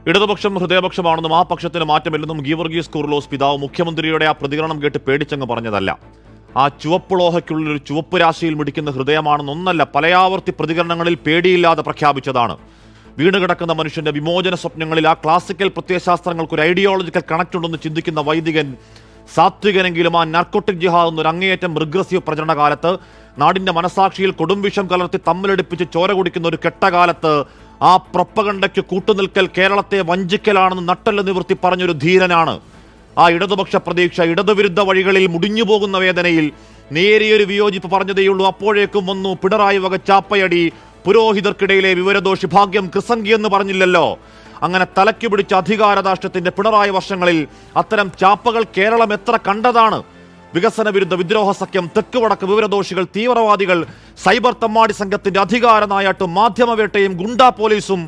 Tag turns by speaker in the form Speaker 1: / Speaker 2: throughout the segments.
Speaker 1: ഇടതുപക്ഷം ഹൃദയപക്ഷമാണെന്നും ആ പക്ഷത്തിന് മാറ്റമില്ലെന്നും ഗീവർഗീസ് കൂർലോസ് പിതാവ് മുഖ്യമന്ത്രിയുടെ ആ പ്രതികരണം കേട്ട് പേടിച്ചങ്ങ് പറഞ്ഞതല്ല. ആ ചുവപ്പുളോഹയ്ക്കുള്ളിൽ ചുവപ്പ് രാശിയിൽ മിടിക്കുന്ന ഹൃദയമാണെന്നൊന്നല്ല, പലയാവർത്തി പ്രതികരണങ്ങളിൽ പേടിയില്ലാതെ പ്രഖ്യാപിച്ചതാണ്. വീണുകിടക്കുന്ന മനുഷ്യന്റെ വിമോചന സ്വപ്നങ്ങളിൽ ആ ക്ലാസിക്കൽ പ്രത്യയശാസ്ത്രങ്ങൾക്ക് ഒരു ഐഡിയോളജിക്കൽ കണക്ട് ഉണ്ടെന്ന് ചിന്തിക്കുന്ന വൈദികൻ, സാത്വികനെങ്കിലും ആ നർക്കോട്ടിക് ജിഹാദ് എന്നൊരു അങ്ങേയറ്റം റിഗ്രസീവ് പ്രചരണ കാലത്ത്, നാടിന്റെ മനസാക്ഷിയിൽ കൊടുംവിഷം കലർത്തി തമ്മിലടിപ്പിച്ച് ചോര കുടിക്കുന്ന ഒരു കെട്ടകാലത്ത് ആ പ്രൊപ്പഗണ്ടയ്ക്ക് കൂട്ടുനിൽക്കൽ കേരളത്തെ വഞ്ചിക്കലാണെന്ന് നട്ടെല്ല് നിവർത്തി പറഞ്ഞൊരു ധീരനാണ്. ആ ഇടതുപക്ഷ പ്രതീക്ഷ ഇടതുവിരുദ്ധ വഴികളിൽ മുടിഞ്ഞു പോകുന്ന വേദനയിൽ നേരിയൊരു വിയോജിപ്പ് പറഞ്ഞതേയുള്ളൂ. അപ്പോഴേക്കും വന്നു പിണറായി വക ചാപ്പയടി. പുരോഹിതർക്കിടയിലെ വിവരദോഷി, ഭാഗ്യം ക്രിസംഗി എന്ന് പറഞ്ഞില്ലല്ലോ. അങ്ങനെ തലയ്ക്ക് പിടിച്ച അധികാരദാഷ്ട്യത്തിന്റെ പിണറായി വർഷങ്ങളിൽ അത്തരം ചാപ്പകൾ കേരളം എത്ര കണ്ടതാണ്. വികസന വിരുദ്ധ വിദ്രോഹ സഖ്യം, തെക്ക് വടക്ക് വിവരദോഷികൾ, തീവ്രവാദികൾ, സൈബർ തമ്മാടി സംഘത്തിന്റെ അധികാര നായാട്ടും മാധ്യമവേട്ടയും ഗുണ്ടാ പോലീസും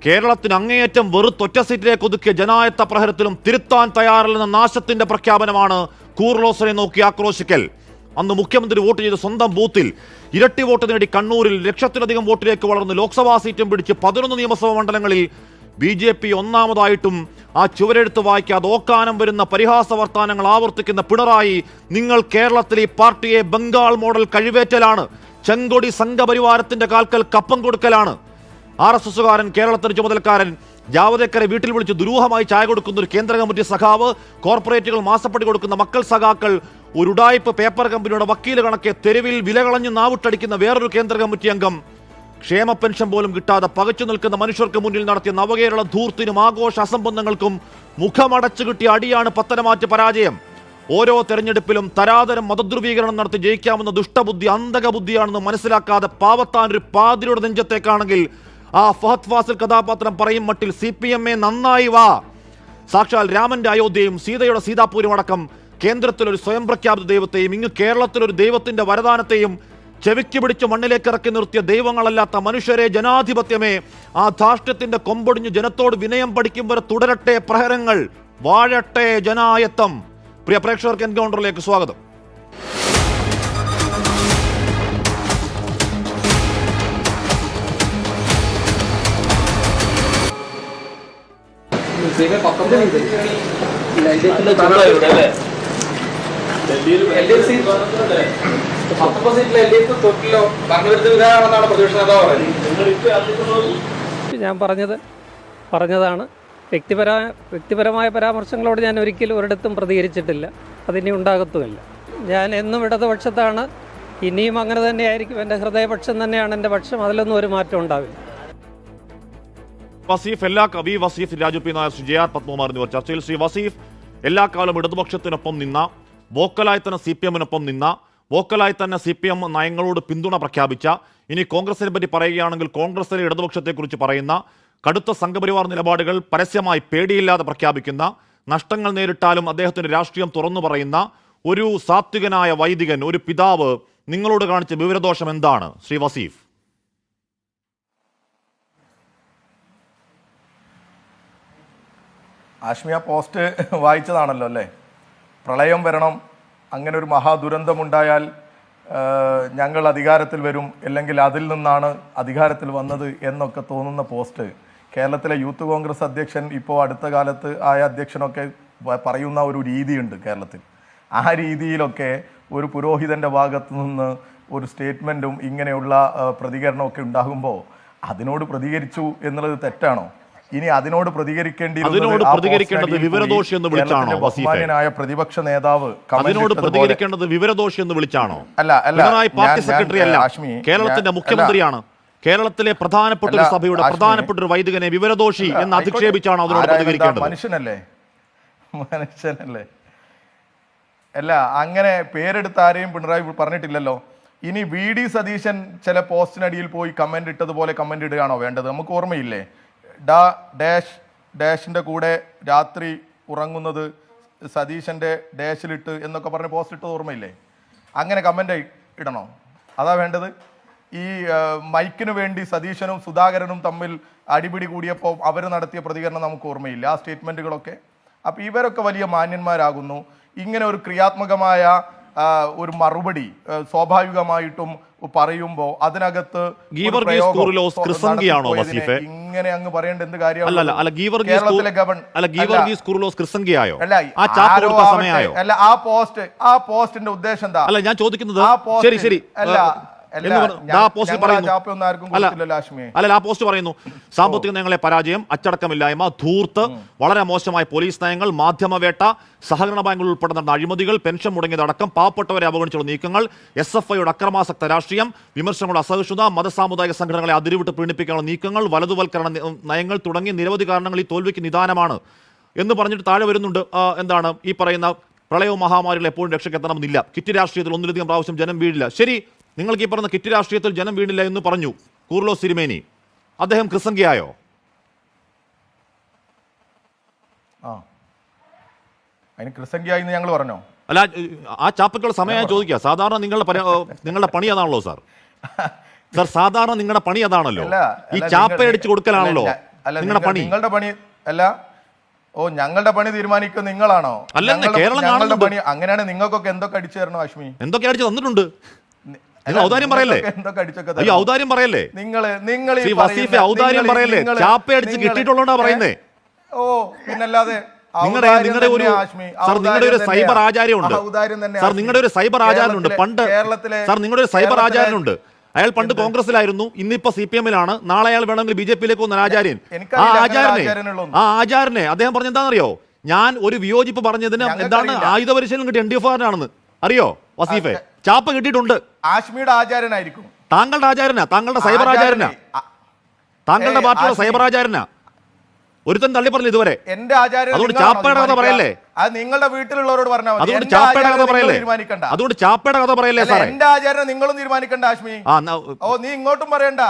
Speaker 1: കേരളത്തിന് അങ്ങേയറ്റം വെറുത്തൊറ്റ സീറ്റിലേക്ക് ഒതുക്കിയ ജനായത്ത പ്രഹരത്തിലും തിരുത്താൻ തയ്യാറല്ലെന്ന നാശത്തിന്റെ പ്രഖ്യാപനമാണ് കൂർലോസിനെ നോക്കി ആക്രോശിക്കൽ. അന്ന് മുഖ്യമന്ത്രി വോട്ട് ചെയ്ത സ്വന്തം ബൂത്തിൽ ഇരട്ടി വോട്ട് നേടി കണ്ണൂരിൽ ലക്ഷത്തിലധികം വോട്ടിലേക്ക് വളർന്ന് ലോക്സഭാ സീറ്റും പിടിച്ച് 11 നിയമസഭാ മണ്ഡലങ്ങളിൽ BJP ഒന്നാമതായിട്ടും ആ ചുവരെഴുത്ത് വായിക്കാതെ ഓക്കാനം വരുന്ന പരിഹാസ വർത്താനങ്ങൾ ആവർത്തിക്കുന്ന പിണറായി, നിങ്ങൾ കേരളത്തിലെ ഈ പാർട്ടിയെ ബംഗാൾ മോഡൽ കഴിവേറ്റലാണ്, ചെങ്കൊടി സംഘപരിവാരത്തിന്റെ കാൽക്കൽ കപ്പം കൊടുക്കലാണ്. RSSകാരൻ, കേരളത്തിന് ചുമതലക്കാരൻ, ജാവദേക്കറെ വീട്ടിൽ വിളിച്ച് ദുരൂഹമായി ചായ കൊടുക്കുന്ന ഒരു കേന്ദ്ര കമ്മിറ്റി സഖാവ്, കോർപ്പറേറ്റുകൾ മാസപ്പടി കൊടുക്കുന്ന മക്കൾ സഖാക്കൾ, ഒരു ഉഡായിപ്പ് പേപ്പർ കമ്പനിയുടെ വക്കീൽ കണക്കെ തെരുവിൽ വിലകളഞ്ഞ് നാവിട്ടടിക്കുന്ന വേറൊരു കേന്ദ്ര കമ്മിറ്റി അംഗം, ക്ഷേമ പെൻഷൻ പോലും കിട്ടാതെ പകച്ചു നിൽക്കുന്ന മനുഷ്യർക്ക് മുന്നിൽ നടത്തിയ നവകേരള ധൂർത്തിനും ആഘോഷ അസംബന്ധങ്ങൾക്കും മുഖമടച്ചു കിട്ടിയ അടിയാണ് പത്തനമാറ്റ് പരാജയം. ഓരോ തെരഞ്ഞെടുപ്പിലും തരാതരം മതധ്രുവീകരണം നടത്തി ജയിക്കാമെന്ന ദുഷ്ടബുദ്ധി അന്ധകബുദ്ധിയാണെന്ന് മനസ്സിലാക്കാതെ പാവത്താൻ ഒരു പാതിരിയുടെ നെഞ്ചത്തേക്കാണെങ്കിൽ ആ ഫഹദ് ഫാസിൽ കഥാപാത്രം പറയും മട്ടിൽ CPM നന്നായി വാ. സാക്ഷാൽ രാമന്റെ അയോധ്യയും സീതയുടെ സീതാപൂരും അടക്കം കേന്ദ്രത്തിലൊരു സ്വയം പ്രഖ്യാപിത ദൈവത്തെയും ഇങ്ങ് കേരളത്തിലൊരു ദൈവത്തിന്റെ വരദാനത്തെയും ചെവിക്ക് പിടിച്ച് മണ്ണിലേക്ക് ഇറക്കി നിർത്തിയ ദൈവങ്ങളല്ലാത്ത മനുഷ്യരെ, ജനാധിപത്യമേ, ആ ധാർഷ്ട്യത്തിന്റെ കൊമ്പൊടിഞ്ഞ് ജനത്തോട് വിനയം പഠിക്കും വരെ തുടരട്ടെ പ്രഹരങ്ങൾ, വാഴട്ടെ ജനായത്തം. പ്രിയ പ്രേക്ഷകർക്ക് എൻകൗണ്ടറിലേക്ക് സ്വാഗതം.
Speaker 2: ഞാൻ പറഞ്ഞതാണ്. വ്യക്തിപരമായ പരാമർശങ്ങളോട് ഞാൻ ഒരിക്കലും ഒരിടത്തും പ്രതികരിച്ചിട്ടില്ല, അതിനി ഉണ്ടാകത്തുമില്ല. ഞാൻ എന്നും ഇടതുപക്ഷത്താണ്, ഇനിയും അങ്ങനെ തന്നെയായിരിക്കും. എൻ്റെ ഹൃദയപക്ഷം തന്നെയാണ് എൻ്റെ പക്ഷം, അതിലൊന്നും ഒരു മാറ്റം ഉണ്ടാവില്ല.
Speaker 1: വസീഫ്, വസീഫ്, രാജു പി നായർ, JR പത്മകുമാർ എന്നിവർ ചർച്ചയിൽ. ശ്രീ വസീഫ്, എല്ലാ കാലം ഇടതുപക്ഷത്തിനൊപ്പം നിന്ന, വോക്കലായി തന്നെ CPMനൊപ്പം നിന്ന, വോക്കലായി തന്നെ CPM നയങ്ങളോട് പിന്തുണ പ്രഖ്യാപിച്ച, ഇനി കോൺഗ്രസിനെ പറ്റി പറയുകയാണെങ്കിൽ കോൺഗ്രസിലെ ഇടതുപക്ഷത്തെക്കുറിച്ച് പറയുന്ന, കടുത്ത സംഘപരിവാർ നിലപാടുകൾ പരസ്യമായി പേടിയില്ലാതെ പ്രഖ്യാപിക്കുന്ന, നഷ്ടങ്ങൾ നേരിട്ടാലും അദ്ദേഹത്തിന്റെ രാഷ്ട്രീയം തുറന്നു പറയുന്ന ഒരു സാത്വികനായ വൈദികൻ, ഒരു പിതാവ് നിങ്ങളോട് കാണിച്ച വിവരദോഷം എന്താണ് ശ്രീ വസീഫ്?
Speaker 3: ആഷ്മിയ പോസ്റ്റ് വായിച്ചതാണല്ലോ അല്ലേ? പ്രളയം വരണം, അങ്ങനെ ഒരു മഹാദുരന്തമുണ്ടായാൽ ഞങ്ങൾ അധികാരത്തിൽ വരും, അല്ലെങ്കിൽ അതിൽ നിന്നാണ് അധികാരത്തിൽ വന്നത് എന്നൊക്കെ തോന്നുന്ന പോസ്റ്റ് കേരളത്തിലെ യൂത്ത് കോൺഗ്രസ് അധ്യക്ഷൻ, ഇപ്പോൾ അടുത്ത കാലത്ത് ആയ അധ്യക്ഷനൊക്കെ പറയുന്ന ഒരു രീതിയുണ്ട് കേരളത്തിൽ. ആ രീതിയിലൊക്കെ ഒരു പുരോഹിതൻ്റെ ഭാഗത്തു നിന്ന് ഒരു സ്റ്റേറ്റ്മെൻറ്റും ഇങ്ങനെയുള്ള പ്രതികരണമൊക്കെ ഉണ്ടാകുമ്പോൾ അതിനോട് പ്രതികരിച്ചു എന്നുള്ളത് തെറ്റാണോ? ഇനി അതിനോട്
Speaker 1: പ്രതികരിക്കേണ്ടത് വിവരദോഷി എന്ന് വിളിച്ചാണോ?
Speaker 3: ബഹുമാന്യനായ പ്രതിപക്ഷ നേതാവ്
Speaker 1: അതിനോട് പ്രതികരിക്കേണ്ടത് വിവരദോഷി എന്ന് വിളിച്ചാണോ?
Speaker 3: അല്ല,
Speaker 1: പാർട്ടി സെക്രട്ടറി അല്ല, കേരളത്തിന്റെ മുഖ്യമന്ത്രിയാണ്. കേരളത്തിലെ പ്രധാനപ്പെട്ട ഒരു സഭയുടെ പ്രധാനപ്പെട്ട ഒരു വൈദികനെ വിവരദോഷി എന്ന് അധിക്ഷേപിച്ചാണോ അതിനോട് പ്രതികരിക്കേണ്ടത്?
Speaker 3: മനുഷ്യനല്ലേ? അല്ല, അങ്ങനെ പേരെടുത്ത് ആരെയും പിണറായി പറഞ്ഞിട്ടില്ലല്ലോ. ഇനി VD സതീശൻ ചില പോസ്റ്റിനടിയിൽ പോയി കമന്റ് ഇട്ടതുപോലെ കമന്റ് ഇടുകയാണോ വേണ്ടത്? നമുക്ക് ഓർമ്മയില്ലേ, ഡാഷിന്റെ കൂടെ രാത്രി ഉറങ്ങുന്നത് സതീശന്റെ ഡാഷിലിട്ട് എന്നൊക്കെ പറഞ്ഞ് പോസ്റ്റ് ഇട്ടത് ഓർമ്മയില്ലേ? അങ്ങനെ കമന്റ് ഇടണോ? അതാ വേണ്ടത്? ഈ മൈക്കിന് വേണ്ടി സതീശനും സുധാകരനും തമ്മിൽ അടിപിടി കൂടിയപ്പോൾ അവർ നടത്തിയ പ്രതികരണം നമുക്ക് ഓർമ്മയില്ല, ആ സ്റ്റേറ്റ്മെന്റുകളൊക്കെ. അപ്പോൾ ഇവരൊക്കെ വലിയ മാന്യന്മാരാകുന്നു. ഇങ്ങനെ ഒരു ക്രിയാത്മകമായ ഒരു മറുപടി സ്വാഭാവികമായിട്ടും പറയുമ്പോൾ അതിനകത്ത്
Speaker 1: ഗീവർഗീസ് കൂറിലോസ് ക്രിസംഗിയാണോ വസീഫെ?
Speaker 3: ഇങ്ങനെ അങ്ങ് പറയേണ്ട എന്ത് കാര്യമാണ്?
Speaker 1: അല്ല ഗീവർഗീസ് കൂറിലോസ് ക്രിസംഗിയായോ?
Speaker 3: അല്ല
Speaker 1: ആ ചാപ്പ് കൊടുത്ത സമയമായോ?
Speaker 3: അല്ല ആ പോസ്റ്റിന്റെ ഉദ്ദേശം എന്താ?
Speaker 1: അല്ല ഞാൻ ചോദിക്കുന്നത് ശരി
Speaker 3: അല്ല
Speaker 1: ആ പോസ്റ്റ് പറയുന്നു സാമ്പത്തിക നയങ്ങളെ പരാജയം, അച്ചടക്കമില്ലായ്മ, ധൂർത്ത്, വളരെ മോശമായ പോലീസ് നയങ്ങൾ, മാധ്യമവേട്ട, സഹകരണ ബാങ്കുകൾ ഉൾപ്പെടെ നടന്ന അഴിമതികൾ, പെൻഷൻ മുടങ്ങിയതടക്കം പാവപ്പെട്ടവരെ അവഗണിച്ചുള്ള നീക്കങ്ങൾ, SFIയുടെ അക്രമാസക്ത രാഷ്ട്രീയം, വിമർശനങ്ങളുടെ അസഹിഷ്ണുത, മതസാമുദായിക സംഘടനകളെ അതിരുവിട്ട് പീഡിപ്പിക്കാനുള്ള നീക്കങ്ങൾ, വലതുവൽക്കരണ നയങ്ങൾ തുടങ്ങി നിരവധി കാരണങ്ങൾ ഈ തോൽവിക്ക് നിദാനമാണ് എന്ന് പറഞ്ഞിട്ട് താഴെ വരുന്നുണ്ട്. എന്താണ് ഈ പറയുന്ന പ്രളയവും മഹാമാരികൾ എപ്പോഴും രക്ഷയ്ക്കെത്തണമെന്നില്ല, കിറ്റ് രാഷ്ട്രീയത്തിൽ ഒന്നിലധികം പ്രാവശ്യം ജനം വീഴില്ല. ശരി, നിങ്ങൾക്ക് ഈ പറഞ്ഞ കിറ്റ് രാഷ്ട്രീയത്തിൽ ജനം വീണില്ല എന്ന് പറഞ്ഞു കൂർലോസ് തിരുമേനി, അദ്ദേഹം ക്രിസംഗിയായോ?
Speaker 3: അതിന് ക്രിസംഗിയായി ഞങ്ങൾ പറഞ്ഞോ?
Speaker 1: അല്ല, ആ ചാപ്പയ്ക്കുള്ള സമയമായി ചോദിക്കുക. സാധാരണ നിങ്ങളുടെ പണി അതാണല്ലോ സാർ. സാധാരണ നിങ്ങളുടെ പണി അതാണല്ലോ, ഈ ചാപ്പ അടിച്ചു കൊടുക്കലാണല്ലോ നിങ്ങളുടെ പണി.
Speaker 3: നിങ്ങളുടെ പണി അല്ല. ഞങ്ങളുടെ പണി തീരുമാനിക്കും നിങ്ങളാണോ?
Speaker 1: കേരളം
Speaker 3: പണി അങ്ങനെയാണ്. നിങ്ങൾക്കൊക്കെ എന്തൊക്കെ അടിച്ചു തരണോ ഹാഷ്മി?
Speaker 1: എന്തൊക്കെ അടിച്ചു തന്നിട്ടുണ്ട്? ഔദാര്യം പറയല്ലേ? അയ്യോ, ഔദാര്യം പറയല്ലേ?
Speaker 3: നിങ്ങൾ
Speaker 1: ഔദാര്യം പറയല്ലേ? ചാപ്പ അടിച്ച് കിട്ടിയിട്ടുള്ളതാ പറയുന്നേ.
Speaker 3: പിന്നല്ലാതെ
Speaker 1: നിങ്ങളുടെ ഒരു സൈബർ ആചാര്യമുണ്ട് സാർ. നിങ്ങളുടെ ഒരു സൈബർ ആചാര്യനുണ്ട് പണ്ട് സാർ. നിങ്ങളുടെ ഒരു സൈബർ ആചാര്യനുണ്ട്. അയാൾ പണ്ട് കോൺഗ്രസിലായിരുന്നു, ഇന്നിപ്പോ CPM-ലാണ്. നാളെ അയാൾ വേണമെങ്കിൽ BJP-യിലേക്ക് പോകുന്ന ആചാര്യൻ. ആ ആചാര്യനെ അദ്ദേഹം പറഞ്ഞ എന്താണെന്നറിയോ? ഞാൻ ഒരു വിയോജിപ്പ് പറഞ്ഞതിന് എന്താണ് ആയുധ പരിശീലനം കിട്ടിയ NDF-കാരനാണെന്ന് അറിയോ വസീഫെ? ചാപ്പ കിട്ടിയിട്ടുണ്ട്.
Speaker 3: ആശ്മിയുടെ ആചാര്യനായിരിക്കും.
Speaker 1: താങ്കളുടെ ആചാരനാ, താങ്കളുടെ സൈബർ ആചാരനാ, താങ്കളുടെ പാർട്ടിയുടെ സൈബർ ആചാരനാ. ഒരുത്തൻ തള്ളി പറഞ്ഞു ഇതുവരെ.
Speaker 3: എന്റെ ആചാര്യൻ.
Speaker 1: അതുകൊണ്ട് ചാപ്പയുടെ കഥ പറയല്ലേ?
Speaker 3: അത് നിങ്ങളുടെ വീട്ടിലുള്ളവരോട് പറഞ്ഞാൽ മതി.
Speaker 1: അതുകൊണ്ട് ചാപ്പയുടെ കഥ പറയല്ലേ? അതുകൊണ്ട് ചാപ്പയുടെ കഥ പറയല്ലേ സാറേ?
Speaker 3: എന്റെ ആചാര്യനെ നിങ്ങളും തീരുമാനിക്കണ്ട ആശ്മി. നീ ഇങ്ങോട്ടും പറയണ്ട.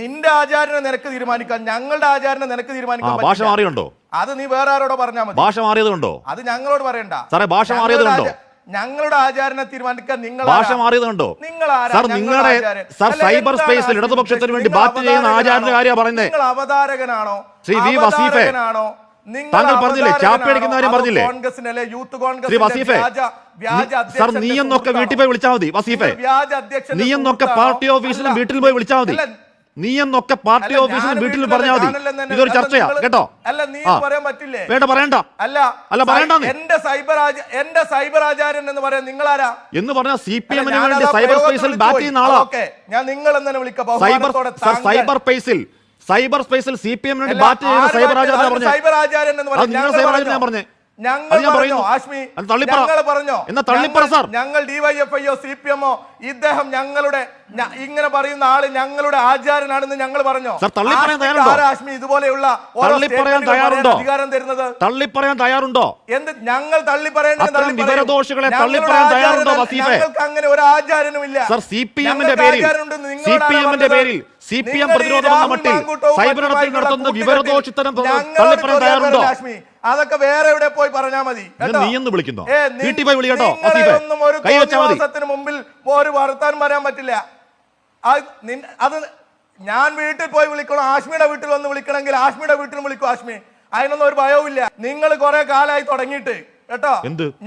Speaker 3: നിന്റെ ആചാര്യനെ നിനക്ക് തീരുമാനിക്കാം, ഞങ്ങളുടെ ആചാര്യനെ നിനക്ക് തീരുമാനിക്കാം.
Speaker 1: ഭാഷ മാറിയുണ്ടോ?
Speaker 3: അത് നീ വേറെ ആരോടോ പറഞ്ഞാൽ മതി.
Speaker 1: ഭാഷ മാറിയതുണ്ടോ?
Speaker 3: അത് ഞങ്ങളോട് പറയണ്ട
Speaker 1: സാറേ. ഭാഷ മാറിയതുണ്ടോ?
Speaker 3: ഞങ്ങളുടെ ആചാരനെ തീരുമാനിക്കാൻ നിങ്ങൾ
Speaker 1: ഭാഷ മാറിയതുണ്ടോ സാർ? നിങ്ങളുടെ സാർ സൈബർ സ്പേസിൽ ഇടതുപക്ഷത്തിന് വേണ്ടി ബാറ്റ് ചെയ്യുന്ന ആചാര്യന്റെ കാര്യമാണ് പറയുന്നത്.
Speaker 3: നിങ്ങൾ അവതാരകനാണോ?
Speaker 1: ശ്രീ വി വസീഫെ, താങ്കൾ പറഞ്ഞില്ലേ ചാപ്പയടിക്കുന്ന കാര്യം പറഞ്ഞില്ലേ? ശ്രീ വസീഫെ, സാർ നീ എന്നൊക്കെ വീട്ടിൽ പോയി വിളിച്ചാൽ മതി. വസീഫെ, നീ എന്നൊക്കെ പാർട്ടി ഓഫീസിലും വീട്ടിൽ പോയി വിളിച്ചാൽ മതി. നീ എന്നൊക്കെ പാർട്ടി ഓഫീസിലും വീട്ടിൽ പറഞ്ഞാൽ മതി. ഇതൊരു ചർച്ചയാ കേട്ടോ. വേണ്ട പറയണ്ട. അല്ല പറയണ്ട.
Speaker 3: എന്റെ സൈബർ ആചാര്യൻ എന്ന് പറയാൻ നിങ്ങളാരാ?
Speaker 1: എന്ന് പറഞ്ഞാൽ CPM-ന് വേണ്ടി സൈബർ സ്പേസിൽ ബാറ്റ് ചെയ്യുന്ന ആളാ.
Speaker 3: ഞാൻ നിങ്ങൾ എന്നെ വിളിക്കാം.
Speaker 1: സൈബർ സ്പേസിൽ CPM-ന് വേണ്ടി ബാറ്റ് ചെയ്യുന്ന സൈബർ ആചാര്യൻ പറഞ്ഞു.
Speaker 3: സൈബർ ആചാര്യൻ എന്ന് പറഞ്ഞു.
Speaker 1: ഞാൻ പറഞ്ഞേ
Speaker 3: ഞങ്ങൾ DYFI-യോ CPM-ഓ ഇദ്ദേഹം ഞങ്ങളുടെ ഇങ്ങനെ പറയുന്ന ആള് ഞങ്ങളുടെ ആചാരനാണെന്ന് ഞങ്ങൾ പറഞ്ഞോ? ആശ്മി ഇതുപോലെയുള്ള അധികാരം തരുന്നത്
Speaker 1: തള്ളിപ്പറയാൻ തയ്യാറുണ്ടോ?
Speaker 3: എന്ത് ഞങ്ങൾ തള്ളിപ്പറയേണ്ടത്? ഞങ്ങൾക്ക് അങ്ങനെ ഒരു ആചാരനും ഇല്ല.
Speaker 1: CPM-ന്റെ പേരിൽ CPM പ്രതിരോധം എന്ന മട്ടിൽ സൈബർ ഇടത്തിൽ നടത്തുന്ന വിവരദോഷിത്തരം തള്ളിപ്പറയാൻ തയ്യാറുണ്ടോ?
Speaker 3: അതൊക്കെ വേറെ എവിടെ പോയി പറഞ്ഞാൽ മതി.
Speaker 1: നീ എന്ന് വിളിക്കുന്നോ? വീട്ടിൽ പോയി വിളിക്കട്ടോ.
Speaker 3: ഒരു മുമ്പിൽ ഒരു വർത്താനം പറയാൻ പറ്റില്ല. അത് ഞാൻ വീട്ടിൽ പോയി വിളിക്കണം. ആശ്മിയുടെ വീട്ടിൽ വന്ന് വിളിക്കണമെങ്കിൽ ആശ്മിയുടെ വീട്ടിൽ വിളിക്കും ആശ്മി. അതിനൊന്നും ഒരു ഭയവും ഇല്ല. നിങ്ങൾ കുറെ കാലമായി തുടങ്ങിയിട്ട് കേട്ടോ.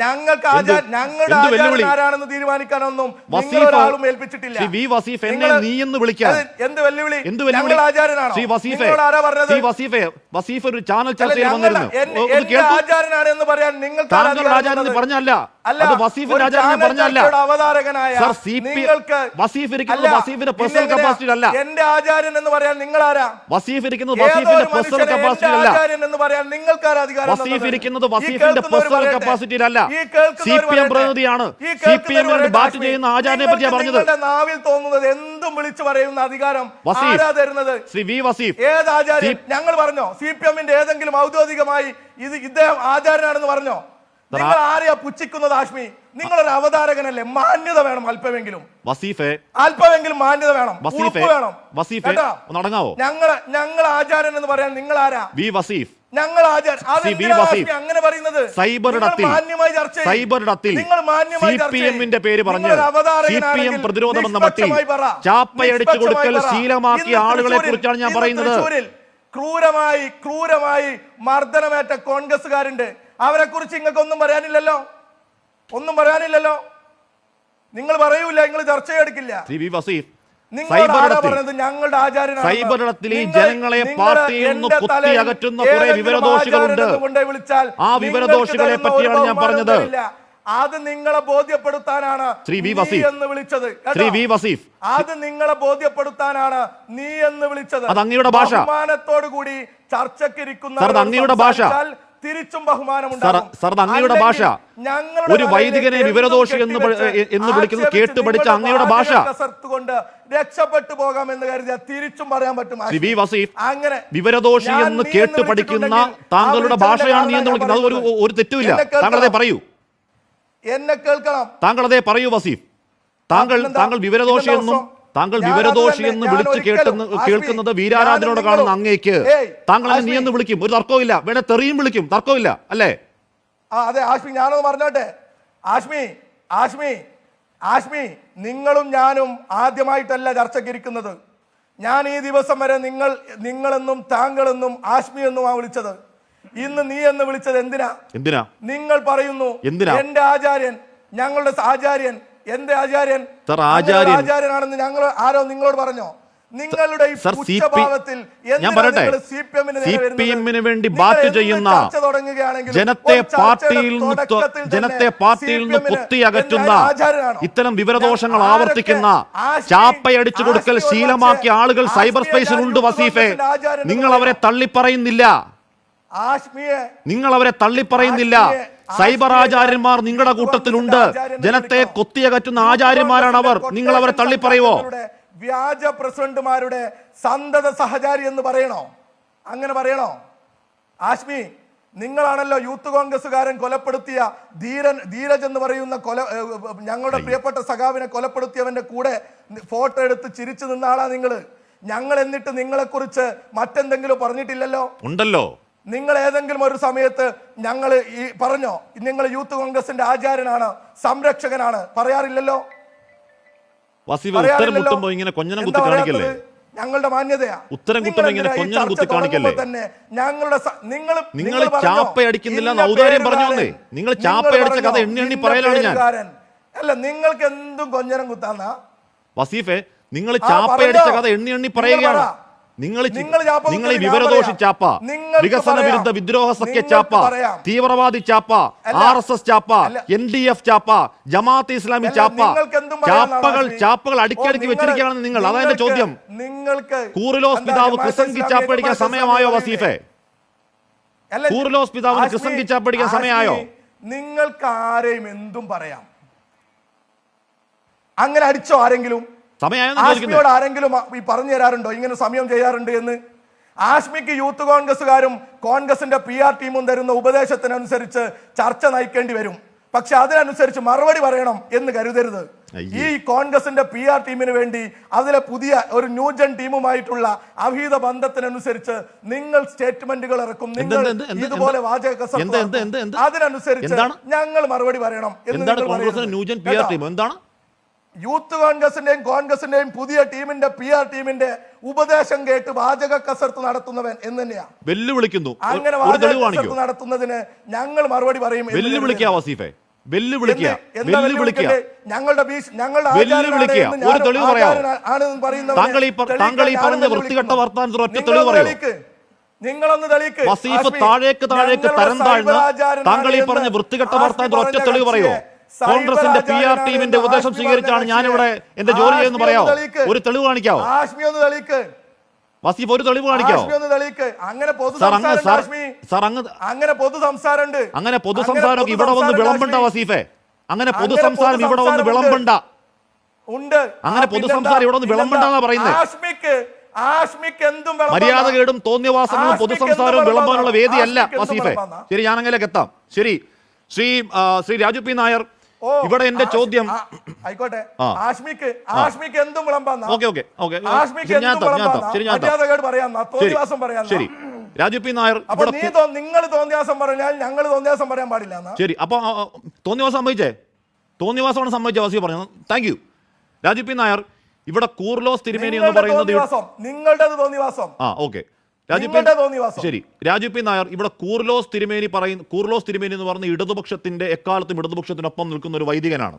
Speaker 3: ഞങ്ങൾക്ക് ഞങ്ങളുടെ ആചാരൻ ആരാണെന്ന് തീരുമാനിക്കാനൊന്നും നിങ്ങളൊരാളും ഏൽപ്പിച്ചിട്ടില്ല.
Speaker 1: നീ എന്ന് വിളിക്കാൻ
Speaker 3: എന്ത് വെല്ലുവിളി? ഞങ്ങളുടെ ആചാരനാണോ? ആരാ പറഞ്ഞത്?
Speaker 1: ഒരു ചാനൽ ചർച്ചയിൽ വന്നിരുന്നു.
Speaker 3: എന്റെ ആചാരനാണ് എന്ന് പറയാൻ നിങ്ങൾ
Speaker 1: പറഞ്ഞല്ല. അവതാരകനായ
Speaker 3: എന്റെ ആചാര്യൻ എന്ന് പറയാൻ നിങ്ങൾ ആരാ?
Speaker 1: വസീഫ് ഇരിക്കുന്നത് വസീഫിന്റെ പേഴ്സണൽ കപ്പാസിറ്റിയിലല്ല.
Speaker 3: എന്ന് പറയാൻ നിങ്ങൾക്ക് അധികാരം?
Speaker 1: വസീഫ് ഇരിക്കുന്നത് വസീഫിന്റെ പേഴ്സണൽ കപ്പാസിറ്റിയിലല്ല. CPM പ്രതിനിധിയാണ്. CPM-ന് ബാറ്റ് ചെയ്യുന്ന ആചാര്യനെ പറ്റിയാണ് പറഞ്ഞത്.
Speaker 3: നാവിൽ തോന്നുന്നത് എന്തും വിളിച്ചു പറയുന്ന അധികാരം ആരാ തരുന്നത്?
Speaker 1: ശ്രീ വി വസീഫ്.
Speaker 3: ഏത് ആചാര്യൻ? ഞങ്ങൾ പറഞ്ഞോ CPM-ന്റെ ഏതെങ്കിലും ഔദ്യോഗികമായി ഇദ്ദേഹം ആചാര്യനാണെന്ന് പറഞ്ഞോ? നിങ്ങൾ ആരെയാ പുച്ഛിക്കുന്നത് ആശ്മി? നിങ്ങളൊരു അവതാരകനല്ലേ? മാന്യത വേണം അല്പമെങ്കിലും.
Speaker 1: വസീഫെ,
Speaker 3: അല്പമെങ്കിലും മാന്യത വേണം.
Speaker 1: വസീഫെ നടങ്ങാവോ?
Speaker 3: ഞങ്ങൾ ആചാര്യൻ എന്ന് പറയാൻ നിങ്ങൾ ആരാ?
Speaker 1: വി വസീഫ്.
Speaker 3: ഞങ്ങൾ അങ്ങനെ പറയുന്നത്
Speaker 1: സൈബർ ഇടത്തിൽ CPM-ന്റെ പേര് പറഞ്ഞ് CPM പ്രതിരോധം എന്ന മട്ടിൽ ചാപ്പയടിച്ചു കൊടുക്കൽ ശീലമാക്കിയ ആളുകളെ കുറിച്ചാണ് ഞാൻ പറയുന്നത്.
Speaker 3: ക്രൂരമായി മർദ്ദനമേറ്റ കോൺഗ്രസ്സുകാരുണ്ട്. അവരെ കുറിച്ച് നിങ്ങൾക്കൊന്നും പറയാനില്ലല്ലോ. ഒന്നും പറയാനില്ലല്ലോ. നിങ്ങൾ പറയൂല, നിങ്ങൾ ചർച്ചയെടുക്കില്ല.
Speaker 1: ശ്രീ വി വസീഫ്,
Speaker 3: ഞങ്ങളുടെ ആചാര്യനാണ്.
Speaker 1: സൈബറിടത്തിൽ ഈ ജനങ്ങളെ പാർട്ടിയിൽ നിന്ന് കുത്തി അകറ്റുന്ന കുറെ വിവരദോഷികളുണ്ട്. ആ വിവരദോഷികളെ പറ്റിയാണ് ഞാൻ പറഞ്ഞത്.
Speaker 3: അത് നിങ്ങളെ ബോധ്യപ്പെടുത്താനാണ്
Speaker 1: ശ്രീ വി വസീഫ്
Speaker 3: എന്ന് വിളിച്ചത്.
Speaker 1: ശ്രീ വി വസീഫ്,
Speaker 3: അത് നിങ്ങളെ ബോധ്യപ്പെടുത്താനാണ് നീ എന്ന് വിളിച്ചത്.
Speaker 1: അത് അങ്ങയുടെ ഭാഷ.
Speaker 3: ബഹുമാനത്തോടു കൂടി ചർച്ചയ്ക്കിരിക്കുന്ന
Speaker 1: അങ്ങയുടെ ഭാഷ.
Speaker 3: തിരിച്ചും ബഹുമാനമുണ്ടാകും.
Speaker 1: സർ, അങ്ങയുടെ ഭാഷ. ഒരു വൈദികനെ വിവരദോഷി എന്ന് വിളിക്കുന്നത് കേട്ട് പഠിച്ച അങ്ങയുടെ ഭാഷ
Speaker 3: കൊണ്ട് രക്ഷപ്പെട്ടു പോകാം എന്ന് കരുതിയാൽ തിരിച്ചും പറയാൻ പറ്റും.
Speaker 1: വി വസീഫ്, അങ്ങനെ വിവരദോഷി എന്ന് കേട്ട് പഠിക്കുന്ന താങ്കളുടെ ഭാഷയാണ് നീ എന്ന് വിളിക്കുന്നത്. അത് ഒരു തെറ്റുമില്ല. താങ്കളതേ പറയൂ,
Speaker 3: എന്നെ കേൾക്കണം.
Speaker 1: താങ്കളതേ പറയൂ വസീഫ്. താങ്കൾ വിവരദോഷി എന്നും താങ്കൾ വിവരദോഷി എന്ന് വിളിച്ച് കേൾക്കുന്നത് വീരാരാധനയോടെ കാണുന്ന അങ്ങേക്ക് താങ്കൾ നീ എന്ന് വിളിക്കും, ഒരു തർക്കമില്ല. വേണേ തെറിയും വിളിക്കും, തർക്കമില്ല അല്ലേ?
Speaker 3: അതെ ആഷ്മി, ഞാനൊന്ന് പറഞ്ഞോട്ടെ. ആഷ്മി, നിങ്ങളും ഞാനും ആദ്യമായിട്ടല്ല ചർച്ചയ്ക്കിരിക്കുന്നത്. ഞാൻ ഈ ദിവസം വരെ നിങ്ങളെന്നും താങ്കളെന്നും ആഷ്മി എന്നുമാണ് വിളിച്ചത്. ഇന്ന് നീ എന്ന് വിളിച്ചത് എന്തിനാ? നിങ്ങൾ പറയുന്നു എന്റെ ആചാര്യൻ, ഞങ്ങളുടെ ആചാര്യൻ, എന്റെ ആചാര്യൻ ആചാര്യനാണെന്ന് ആരോ നിങ്ങളോട് പറഞ്ഞോ? നിങ്ങളുടെ
Speaker 1: ഞാൻ പറയട്ടെ, സിപിഎമ്മിന് വേണ്ടി ബാറ്റ് ചെയ്യുന്ന ജനത്തെ പാർട്ടിയിൽ നിന്ന് കുത്തി അകറ്റുന്ന ഇത്തരം വിവരദോഷങ്ങൾ ആവർത്തിക്കുന്ന ചാപ്പയടിച്ചു കൊടുക്കൽ ശീലമാക്കിയ ആളുകൾ സൈബർ സ്പേസിലുണ്ട് വസീഫെ. നിങ്ങൾ അവരെ തള്ളിപ്പറയുന്നില്ല. സൈബർ ആചാര്യന്മാർ നിങ്ങളുടെ കൂട്ടത്തിലുണ്ട്. ജനത്തെ കൊത്തിയകറ്റുന്ന ആചാര്യന്മാരാണ് അവർ. നിങ്ങൾ അവരെ തള്ളിപ്പറയുവോ?
Speaker 3: വ്യാജ പ്രസിഡന്റുമാരുടെ സന്തത സഹചാരി എന്ന് പറയണോ? അങ്ങനെ പറയണോ? ആഷ്മി, നിങ്ങളാണല്ലോ യൂത്ത് കോൺഗ്രസ്സുകാരൻ കൊലപ്പെടുത്തിയ ധീരജ് എന്ന് പറയുന്ന ഞങ്ങളുടെ പ്രിയപ്പെട്ട സഖാവിനെ കൊലപ്പെടുത്തിയവന്റെ കൂടെ ഫോട്ടോ എടുത്ത് ചിരിച്ചു നിന്ന ആളാ നിങ്ങള്. ഞങ്ങൾ എന്നിട്ട് നിങ്ങളെക്കുറിച്ച് മറ്റെന്തെങ്കിലും പറഞ്ഞിട്ടില്ലല്ലോ.
Speaker 1: ഉണ്ടല്ലോ.
Speaker 3: നിങ്ങൾ ഏതെങ്കിലും ഒരു സമയത്ത് ഞങ്ങൾ ഈ പറഞ്ഞോ നിങ്ങൾ യൂത്ത് കോൺഗ്രസിന്റെ ആചാര്യനാണ്, സംരക്ഷകനാണ്? പറയാറില്ലല്ലോ. ഞങ്ങളുടെ മാന്യതയാ. തന്നെ ഞങ്ങളുടെ
Speaker 1: നിങ്ങൾ ചാപ്പയടിക്കുന്നില്ല, ഔദാര്യം പറഞ്ഞു വന്നേ. നിങ്ങൾ ചാപ്പയടിച്ച കഥ എണ്ണി പറയലാണ് ഞാൻ.
Speaker 3: അല്ല, നിങ്ങൾക്ക് എന്തും കൊഞ്ഞനം കുത്താന്നാ
Speaker 1: വസീഫെ. നിങ്ങൾ ചാപ്പയടിച്ച കഥ എണ്ണി പറയുകയാണ്. നിങ്ങൾ ഈ വിവരദോഷി ചാപ്പ, വികസന വിരുദ്ധ വിദ്രോഹ സഖ്യ ചാപ്പ, തീവ്രവാദി ചാപ്പ, RSS ചാപ്പ, NDF ചാപ്പ, ജമാഅത്ത് ഇസ്ലാമി ചാപ്പ, ചാപ്പകൾ അടുക്കി വെച്ചിരിക്കുകയാണ് നിങ്ങൾ. അതാ എന്റെ ചോദ്യം. കൂറിലോസ് പിതാവ് ക്രിസംഗി ചാപ്പടിക്കാൻ സമയമായോ വസീഫെ? കൂറിലോസ് പിതാവിന് ക്രിസംഗി ചാപ്പടിക്കാൻ സമയമായോ?
Speaker 3: നിങ്ങൾക്ക് ആരെയും എന്തും പറയാം. അങ്ങനെ അടിച്ചോ ആരെങ്കിലും? ആഷ്മിയോട് ആരെങ്കിലും ഈ പറഞ്ഞു തരാറുണ്ടോ ഇങ്ങനെ സമയം ചെയ്യാറുണ്ട് എന്ന്? ആഷ്മിക്ക് യൂത്ത് കോൺഗ്രസ്സുകാരും കോൺഗ്രസിന്റെ PR ടീമും തരുന്ന ഉപദേശത്തിനനുസരിച്ച് ചർച്ച നയിക്കേണ്ടി വരും. പക്ഷെ അതിനനുസരിച്ച് മറുപടി പറയണം എന്ന് കരുതരുത്. ഈ കോൺഗ്രസിന്റെ PR ടീമിന് വേണ്ടി അതിലെ പുതിയ ഒരു ന്യൂജൻ ടീമുമായിട്ടുള്ള അഭീത ബന്ധത്തിനനുസരിച്ച് നിങ്ങൾ സ്റ്റേറ്റ്മെന്റുകൾ ഇറക്കും. നിങ്ങൾ ഇതുപോലെ വാചക അതിനനുസരിച്ച് ഞങ്ങൾ മറുപടി പറയണം എന്ന് യൂത്ത് കോൺഗ്രസിന്റെയും പുതിയ ടീമിന്റെ PR ടീമിന്റെ ഉപദേശം കേട്ട് വാചക കസർത്ത് നടത്തുന്നവൻ എന്ന് തന്നെയാ
Speaker 1: വെല്ലുവിളിക്കുന്നു.
Speaker 3: അങ്ങനെ വാചക കസർത്ത് നടത്തുന്നതിന് ഞങ്ങൾ മറുപടി പറയും. നിങ്ങളൊന്ന് തെളിയിക്ക്.
Speaker 1: താഴേക്ക് തരം താഴ്ന്ന് താങ്കൾ ഈ പറഞ്ഞ വൃത്തികെട്ട വർത്താനത്തിന് ഒറ്റ തെളിവ് പറയോ? കോൺഗ്രസിന്റെ PR ടീമിന്റെ ഉപദേശം സ്വീകരിച്ചാണ് ഞാനിവിടെ എന്റെ ജോലി ചെയ്യുന്ന പറയാമോ? ഒരു തെളിവ് കാണിക്കാവോ? വസീഫ്, ഒരു തെളിവ് കാണിക്കാവോ? അങ്ങനെ പൊതുസംസാരം ഇവിടെ വന്ന് വിളമ്പണ്ട വസീഫെ. അങ്ങനെ പൊതുസംസാരം ഇവിടെ വന്ന് വിളമ്പണ്ട. അങ്ങനെ പൊതുസംസാരം ഇവിടെ വന്ന് വിളമ്പണ്ടെന്നാ പറയുന്നത്. മര്യാദകേടും തോന്നിയവാസങ്ങളും പൊതുസംസാരവും വിളമ്പാനുള്ള വേദിയല്ല വസീഫെ. ശരി, ഞാൻ അങ്ങനെയൊക്കെ എത്താം. ശരി, ശ്രീ രാജു പി നായർ, ഇവിടെ എന്റെ ചോദ്യം
Speaker 3: ആയിക്കോട്ടെ. എന്തും
Speaker 1: ശരി, രാജു പി നായർ,
Speaker 3: നിങ്ങൾ തോന്നിയാസം പറഞ്ഞാൽ ഞങ്ങൾ തോന്നിയാസം പറയാൻ പാടില്ല.
Speaker 1: ശരി, അപ്പൊ തോന്നിയവാസം തോന്നിയവാസമാണ് സംഭവിച്ച വസീഫ് പറഞ്ഞു. Thank you. Raju P Nair, ഇവിടെ കൂർലോസ് തിരുമേനി എന്ന് പറയുന്നത്
Speaker 3: നിങ്ങളുടെ തോന്നിവാസം.
Speaker 1: ഓക്കെ.
Speaker 3: നിങ്ങളുടെ തോന്നിവാസം.
Speaker 1: ശരി, രാജു പി നായർ, ഇവിടെ കൂർലോസ് തിരുമേനി എന്ന് പറഞ്ഞ ഇടതുപക്ഷത്തിന്റെ എക്കാലത്തും ഇടതുപക്ഷത്തിനൊപ്പം നിൽക്കുന്ന ഒരു വൈദികനാണ്.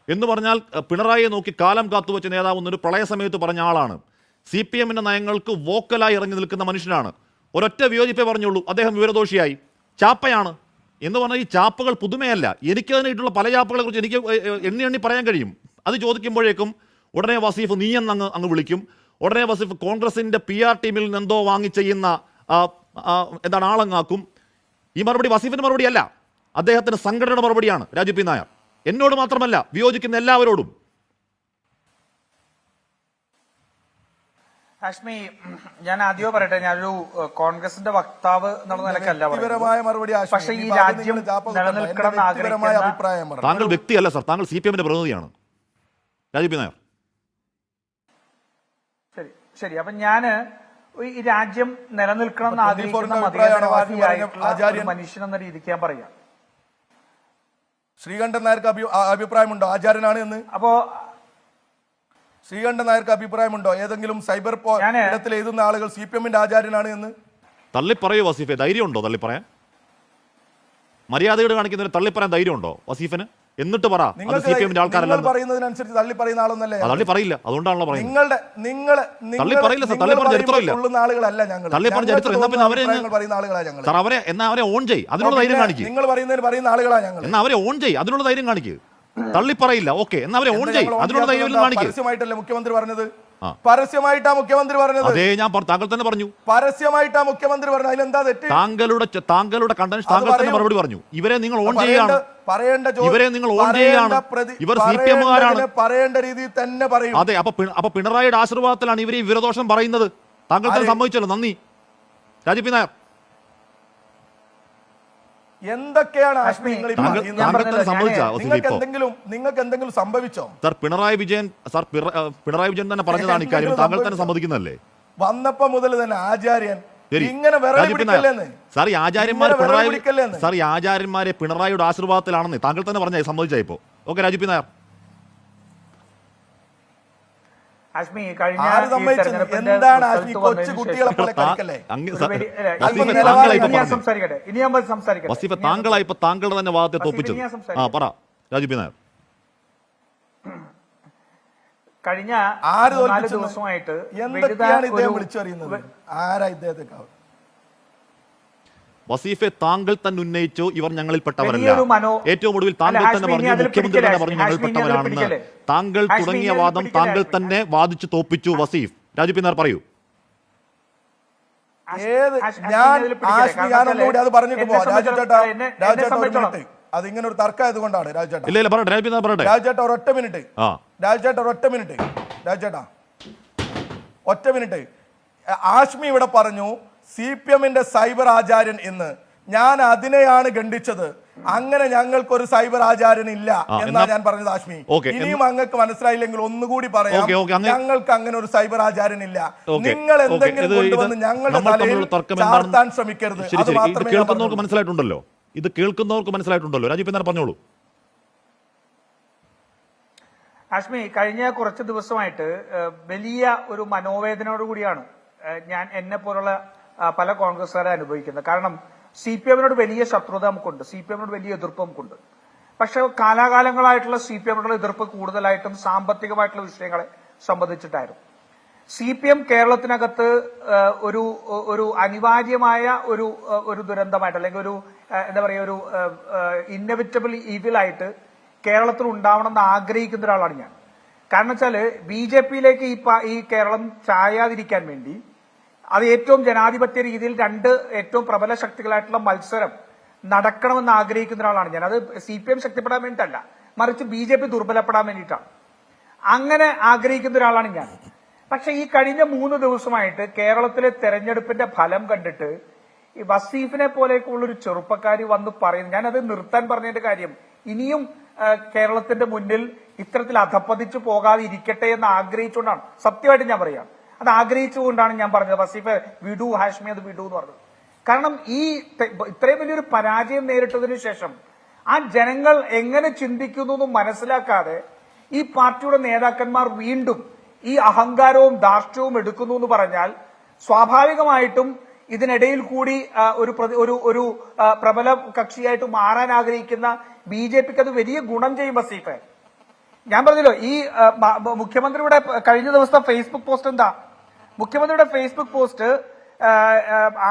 Speaker 1: എന്ന് പറഞ്ഞാൽ പിണറായിയെ നോക്കി കാലം കാത്തുവച്ച നേതാവ് എന്നൊരു പ്രളയ സമയത്ത് പറഞ്ഞ ആളാണ്. CPM നയങ്ങൾക്ക് വോക്കലായി ഇറങ്ങി നിൽക്കുന്ന മനുഷ്യനാണ്. ഒരൊറ്റ വിയോജിപ്പേ പറഞ്ഞുള്ളൂ, അദ്ദേഹം വിവരദോഷിയായി. ചാപ്പയാണ് എന്ന് പറഞ്ഞാൽ ഈ ചാപ്പകൾ പുതുമയല്ല. എനിക്കതിനായിട്ടുള്ള പല ചാപ്പകളെ കുറിച്ച് എനിക്ക് എണ്ണി പറയാൻ കഴിയും. അത് ചോദിക്കുമ്പോഴേക്കും ഉടനെ വസീഫ് നീ എന്ന് അങ്ങ് വിളിക്കും. ഉടനെ വസീഫ് കോൺഗ്രസിന്റെ PR ടീമിൽ നിന്ന് എന്തോ വാങ്ങി ചെയ്യുന്ന എന്താണ് ആളങ്ങാക്കും. ഈ മറുപടി വസീഫിന്റെ മറുപടിയല്ല, അദ്ദേഹത്തിന് സംഘടനയുടെ മറുപടിയാണ്. രാജു പി നായർ എന്നോട് മാത്രമല്ല, വിയോജിക്കുന്ന എല്ലാവരോടും.
Speaker 4: ഹാഷ്മി, ഞാൻ ആദ്യമേ പറയട്ടെ, ഞാനൊരു കോൺഗ്രസിന്റെ വക്താവ് എന്നുള്ള നിലക്കല്ല പറയുന്നത്. പക്ഷേ ഈ രാജ്യം നിലനിൽക്കണം ആഗ്രഹിക്കുന്ന
Speaker 1: താങ്കൾ വ്യക്തിയല്ല സർ, താങ്കൾ CPMന്റെ പ്രതിനിധിയാണ്. രാജു പി നായർ
Speaker 4: ശരി. അപ്പൊ ഞാന് ഈ രാജ്യം നിലനിൽക്കണം എന്ന് ആഗ്രഹിക്കുന്ന മതേതരവാദിയായിട്ടുള്ള ഒരു മനുഷ്യൻ എന്ന രീതിക്ക് ഞാൻ പറയാം.
Speaker 3: ശ്രീകണ്ഠൻ നായർക്ക് അഭിപ്രായമുണ്ടോ ആചാര്യനാണ് എന്ന്?
Speaker 4: അപ്പോ
Speaker 3: ശ്രീകണ്ഠൻ നായർക്ക് അഭിപ്രായമുണ്ടോ ഏതെങ്കിലും സൈബർ ഇടത്തിൽ എഴുതുന്ന ആളുകൾ CPMന്റെ ആചാര്യനാണ് എന്ന്?
Speaker 1: തള്ളിപ്പറയൂ വസീഫെ, ധൈര്യമുണ്ടോ തള്ളിപ്പറയാൻ? മര്യാദയോട് കാണിക്കുന്നതിന് തള്ളിപ്പറയാൻ ധൈര്യമുണ്ടോ വസീഫിന്? എന്നിട്ട് പറ, അത് CPMന്റെ ആൾക്കാരല്ല.
Speaker 3: പറയുന്നതിനനുസരിച്ച് തള്ളി പറയുന്ന ആളൊന്നല്ലേ?
Speaker 1: തള്ളി പറയില്ല, അതുകൊണ്ടാണല്ലോ പറയുന്നത്.
Speaker 3: തള്ളി
Speaker 1: പറയില്ല സർ, തള്ളി പറഞ്ഞ ചരിത്രമില്ല.
Speaker 3: ആളുകളല്ല ഞങ്ങൾ.
Speaker 1: തള്ളി പറഞ്ഞ ചരിത്രം എന്നാ പിന്നെ അവരെ
Speaker 3: പറയുന്ന ആളുകളാ ഞങ്ങൾ.
Speaker 1: സർ അവരെ ഓൺ ചെയ്, അതിനുള്ള ധൈര്യം കാണിക്കുക.
Speaker 3: നിങ്ങൾ പറയുന്നതിന് പറയുന്ന ആളുകളാ ഞങ്ങൾ.
Speaker 1: എന്നാ അവരെ ഓൺ ചെയ്, അതിനുള്ള ധൈര്യം കാണിക്കുക. തള്ളി പറയില്ല, ഓക്കെ, എന്നാ അവരെ ഓൺ ചെയ്, അതിനുള്ള ധൈര്യം കാണിക്കുക.
Speaker 3: പരസ്യമായിട്ടല്ലേ മുഖ്യമന്ത്രി പറഞ്ഞത്? പരസ്യമായിട്ടാ മുഖ്യമന്ത്രി പറഞ്ഞത്.
Speaker 1: അതേ ഞാൻ താങ്കൾ തന്നെ പറഞ്ഞു,
Speaker 3: പരസ്യമായിട്ടാ മുഖ്യമന്ത്രി പറഞ്ഞത്. അതിലെന്താ തെറ്റ്?
Speaker 1: താങ്കളുടെ കണ്ടന്റ് താങ്കൾ തന്നെ മറുപടി പറഞ്ഞു. ഇവരെ നിങ്ങൾ ഓൺ ചെയ്യുകയാണ്, ഇവരെ നിങ്ങൾ ഓൺ ചെയ്യുകയാണ്. ഇവർ CPMകാരാണ്,
Speaker 3: പറയേണ്ട രീതിയിൽ തന്നെ പറയും.
Speaker 1: അതെ, അപ്പൊ പിണറായിയുടെ ആശീർവാദത്തിലാണ് ഇവർ ഈ വിരദോഷം പറയുന്നത്. താങ്കൾ തന്നെ സമ്മതിച്ചല്ലോ, നന്ദി. രാജു പി നായർ
Speaker 3: എന്തൊക്കെയാണ്
Speaker 1: നിങ്ങൾക്ക്
Speaker 3: എന്തെങ്കിലും സംഭവിച്ചോ?
Speaker 1: സർ പിണറായി വിജയൻ തന്നെ പറഞ്ഞതാണ് ഇക്കാര്യം, താങ്കൾ തന്നെ സമ്മതിക്കുന്നല്ലേ?
Speaker 3: വന്നപ്പോ മുതൽ തന്നെ ആചാര്യൻ ഇങ്ങനെ
Speaker 1: സാർ ഈ ആചാര്യന്മാരെ പിണറായിയുടെ ആശീർവാദത്തിലാണെന്ന് താങ്കൾ തന്നെ പറഞ്ഞ സമ്മതിച്ചാ ഇപ്പോ. Okay Raju P Nair.
Speaker 3: എന്താണ് കൊച്ചു കുട്ടികളെ പോലെ കളിക്കല്ലേ?
Speaker 1: വസീഫ താങ്കളായി ഇപ്പൊ താങ്കളുടെ തന്നെ വാദത്തെ തോപ്പിച്ചത്. പറ രാജു പി നായർ.
Speaker 4: കഴിഞ്ഞ 4 ദിവസമായിട്ട്
Speaker 3: എന്തൊക്കെയാണ് ഇദ്ദേഹം വിളിച്ചറിയുന്നത്? ആരാ ഇദ്ദേഹത്തെ?
Speaker 1: വസീഫെ താങ്കൾ തന്നെ ഉന്നയിച്ചു ഇവർ ഞങ്ങളിൽപ്പെട്ടവരല്ല. ഏറ്റവും ഒടുവിൽ താങ്കൾ തന്നെ പറഞ്ഞു, മുഖ്യമന്ത്രി തന്നെ പറഞ്ഞു ഞങ്ങളിൽപ്പെട്ടവരാണെന്ന്. താങ്കൾ തുടങ്ങിയ വാദം താങ്കൾ തന്നെ വാദിച്ചു തോപ്പിച്ചു വസീഫ്. രാജു പി നായർ പറയൂ.
Speaker 3: ഞാനൊന്നുകൂടി അത് പറഞ്ഞിട്ട് പോവാം. അത് ഇങ്ങനെ ഒരു തർക്കമായത് കൊണ്ടാണ്. രാജുചേട്ടാ ഒരൊറ്റ മിനിറ്റ്. ഒറ്റ മിനിറ്റ്. ആഷ്മി ഇവിടെ പറഞ്ഞു CPMന്റെ സൈബർ ആചാര്യൻ എന്ന്. ഞാൻ അതിനെയാണ് ഖണ്ഡിച്ചത്. അങ്ങനെ ഞങ്ങൾക്കൊരു സൈബർ ആചാര്യൻ ഇല്ല എന്നാ ഞാൻ പറഞ്ഞത്. ആഷ്മി, ഇനിയും അങ്ങക്ക് മനസ്സിലായില്ലെങ്കിൽ ഒന്നുകൂടി പറയാം. ഞങ്ങൾക്ക് അങ്ങനെ ഒരു സൈബർ ആചാര്യൻ ഇല്ല. നിങ്ങൾ എന്തെങ്കിലും കൊണ്ടുവന്ന് ഞങ്ങളുടെ തലയിൽ ചാർത്താൻ ശ്രമിക്കരുത്. അത് മാത്രമേ
Speaker 1: മനസ്സിലായിട്ടുണ്ടല്ലോ, ഇത് കേൾക്കുന്നവർക്ക് മനസ്സിലായിട്ടുണ്ടല്ലോ. രാജു പി നായർ പറഞ്ഞോളൂ.
Speaker 4: ആഷ്മി, കഴിഞ്ഞ കുറച്ച് ദിവസമായിട്ട് വലിയ ഒരു മനോവേദനയോടുകൂടിയാണ് ഞാൻ എന്നെ പോലുള്ള പല കോൺഗ്രസ്സുകാരെ അനുഭവിക്കുന്നത്. കാരണം CPMനോട് വലിയ ശത്രുത നമുക്കുണ്ട്, CPMനോട് വലിയ എതിർപ്പ് നമുക്കുണ്ട്. പക്ഷെ കാലാകാലങ്ങളായിട്ടുള്ള CPMനോടുള്ള എതിർപ്പ് കൂടുതലായിട്ടും സാമ്പത്തികമായിട്ടുള്ള വിഷയങ്ങളെ സംബന്ധിച്ചിട്ടായിരുന്നു. CPM കേരളത്തിനകത്ത് ഒരു അനിവാര്യമായ ഒരു ദുരന്തമായിട്ട്, അല്ലെങ്കിൽ ഒരു എന്താ പറയുക, ഒരു ഇന്നവിറ്റബിൾ ഈവിലായിട്ട് കേരളത്തിൽ ഉണ്ടാവണമെന്ന് ആഗ്രഹിക്കുന്ന ഒരാളാണ് ഞാൻ. കാരണം വെച്ചാല് BJPയിലേക്ക് ഈ കേരളം ചായാതിരിക്കാൻ വേണ്ടി, അത് ഏറ്റവും ജനാധിപത്യ രീതിയിൽ 2 ഏറ്റവും പ്രബല ശക്തികളായിട്ടുള്ള മത്സരം നടക്കണമെന്ന് ആഗ്രഹിക്കുന്ന ഒരാളാണ് ഞാൻ. അത് CPM ശക്തിപ്പെടാൻ വേണ്ടിയിട്ടല്ല, മറിച്ച് BJP ദുർബലപ്പെടാൻ വേണ്ടിയിട്ടാണ്. അങ്ങനെ ആഗ്രഹിക്കുന്ന ഒരാളാണ് ഞാൻ. പക്ഷെ ഈ കഴിഞ്ഞ 3 ദിവസമായിട്ട് കേരളത്തിലെ തെരഞ്ഞെടുപ്പിന്റെ ഫലം കണ്ടിട്ട് ഈ വസീഫിനെ പോലെയൊക്കെയുള്ളൊരു ചെറുപ്പക്കാരി വന്ന് പറയുന്നു. ഞാനത് നിർത്താൻ പറഞ്ഞതിന്റെ കാര്യം, ഇനിയും കേരളത്തിന്റെ മുന്നിൽ ഇത്തരത്തിൽ അധപ്പതിച്ചു പോകാതെ ഇരിക്കട്ടെ എന്ന് ആഗ്രഹിച്ചുകൊണ്ടാണ്. സത്യമായിട്ട് ഞാൻ പറയാം, അത് ആഗ്രഹിച്ചുകൊണ്ടാണ് ഞാൻ പറഞ്ഞത് വസീഫ് വിടൂ, ഹാഷ്മി അത് വിടൂ എന്ന് പറഞ്ഞത്. കാരണം ഇത്രയും വലിയൊരു പരാജയം നേരിട്ടതിനു ശേഷം ആ ജനങ്ങൾ എങ്ങനെ ചിന്തിക്കുന്നു എന്ന് മനസ്സിലാക്കാതെ ഈ പാർട്ടിയുടെ നേതാക്കന്മാർ വീണ്ടും ഈ അഹങ്കാരവും ധാർഷ്ട്യവും എടുക്കുന്നു എന്ന് പറഞ്ഞാൽ സ്വാഭാവികമായിട്ടും ഇതിനിടയിൽ കൂടി ഒരു പ്രബല കക്ഷിയായിട്ട് മാറാൻ ആഗ്രഹിക്കുന്ന BJPക്ക് അത് വലിയ ഗുണം ചെയ്യും. വസീഫെ, ഞാൻ പറഞ്ഞല്ലോ, ഈ മുഖ്യമന്ത്രിയുടെ കഴിഞ്ഞ ദിവസത്തെ ഫേസ്ബുക്ക് പോസ്റ്റ് എന്താ? മുഖ്യമന്ത്രിയുടെ ഫേസ്ബുക്ക് പോസ്റ്റ്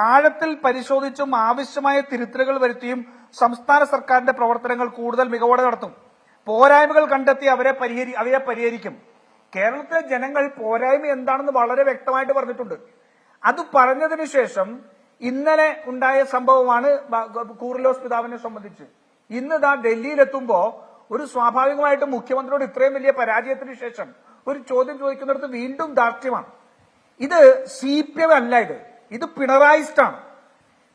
Speaker 4: ആഴത്തിൽ പരിശോധിച്ചും ആവശ്യമായ തിരുത്തലുകൾ വരുത്തിയും സംസ്ഥാന സർക്കാരിന്റെ പ്രവർത്തനങ്ങൾ കൂടുതൽ മികവോടെ നടത്തും. പോരായ്മകൾ കണ്ടെത്തി അവയെ പരിഹരിക്കും. കേരളത്തിലെ ജനങ്ങൾ പോരായ്മ എന്താണെന്ന് വളരെ വ്യക്തമായിട്ട് പറഞ്ഞിട്ടുണ്ട്. അത് പറഞ്ഞതിനു ശേഷം ഇന്നലെ ഉണ്ടായ സംഭവമാണ് കൂറിലോസ് പിതാവിനെ സംബന്ധിച്ച്. ഇന്ന് ഡൽഹിയിലെത്തുമ്പോ ഒരു സ്വാഭാവികമായിട്ടും മുഖ്യമന്ത്രിയോട് ഇത്രയും വലിയ പരാജയത്തിന് ശേഷം ഒരു ചോദ്യം ചോദിക്കുന്നിടത്ത് വീണ്ടും ധാർഷ്ട്യമാണ്. ഇത് CPM അല്ല, ഇത് പിണറായിസ്റ്റാണ്.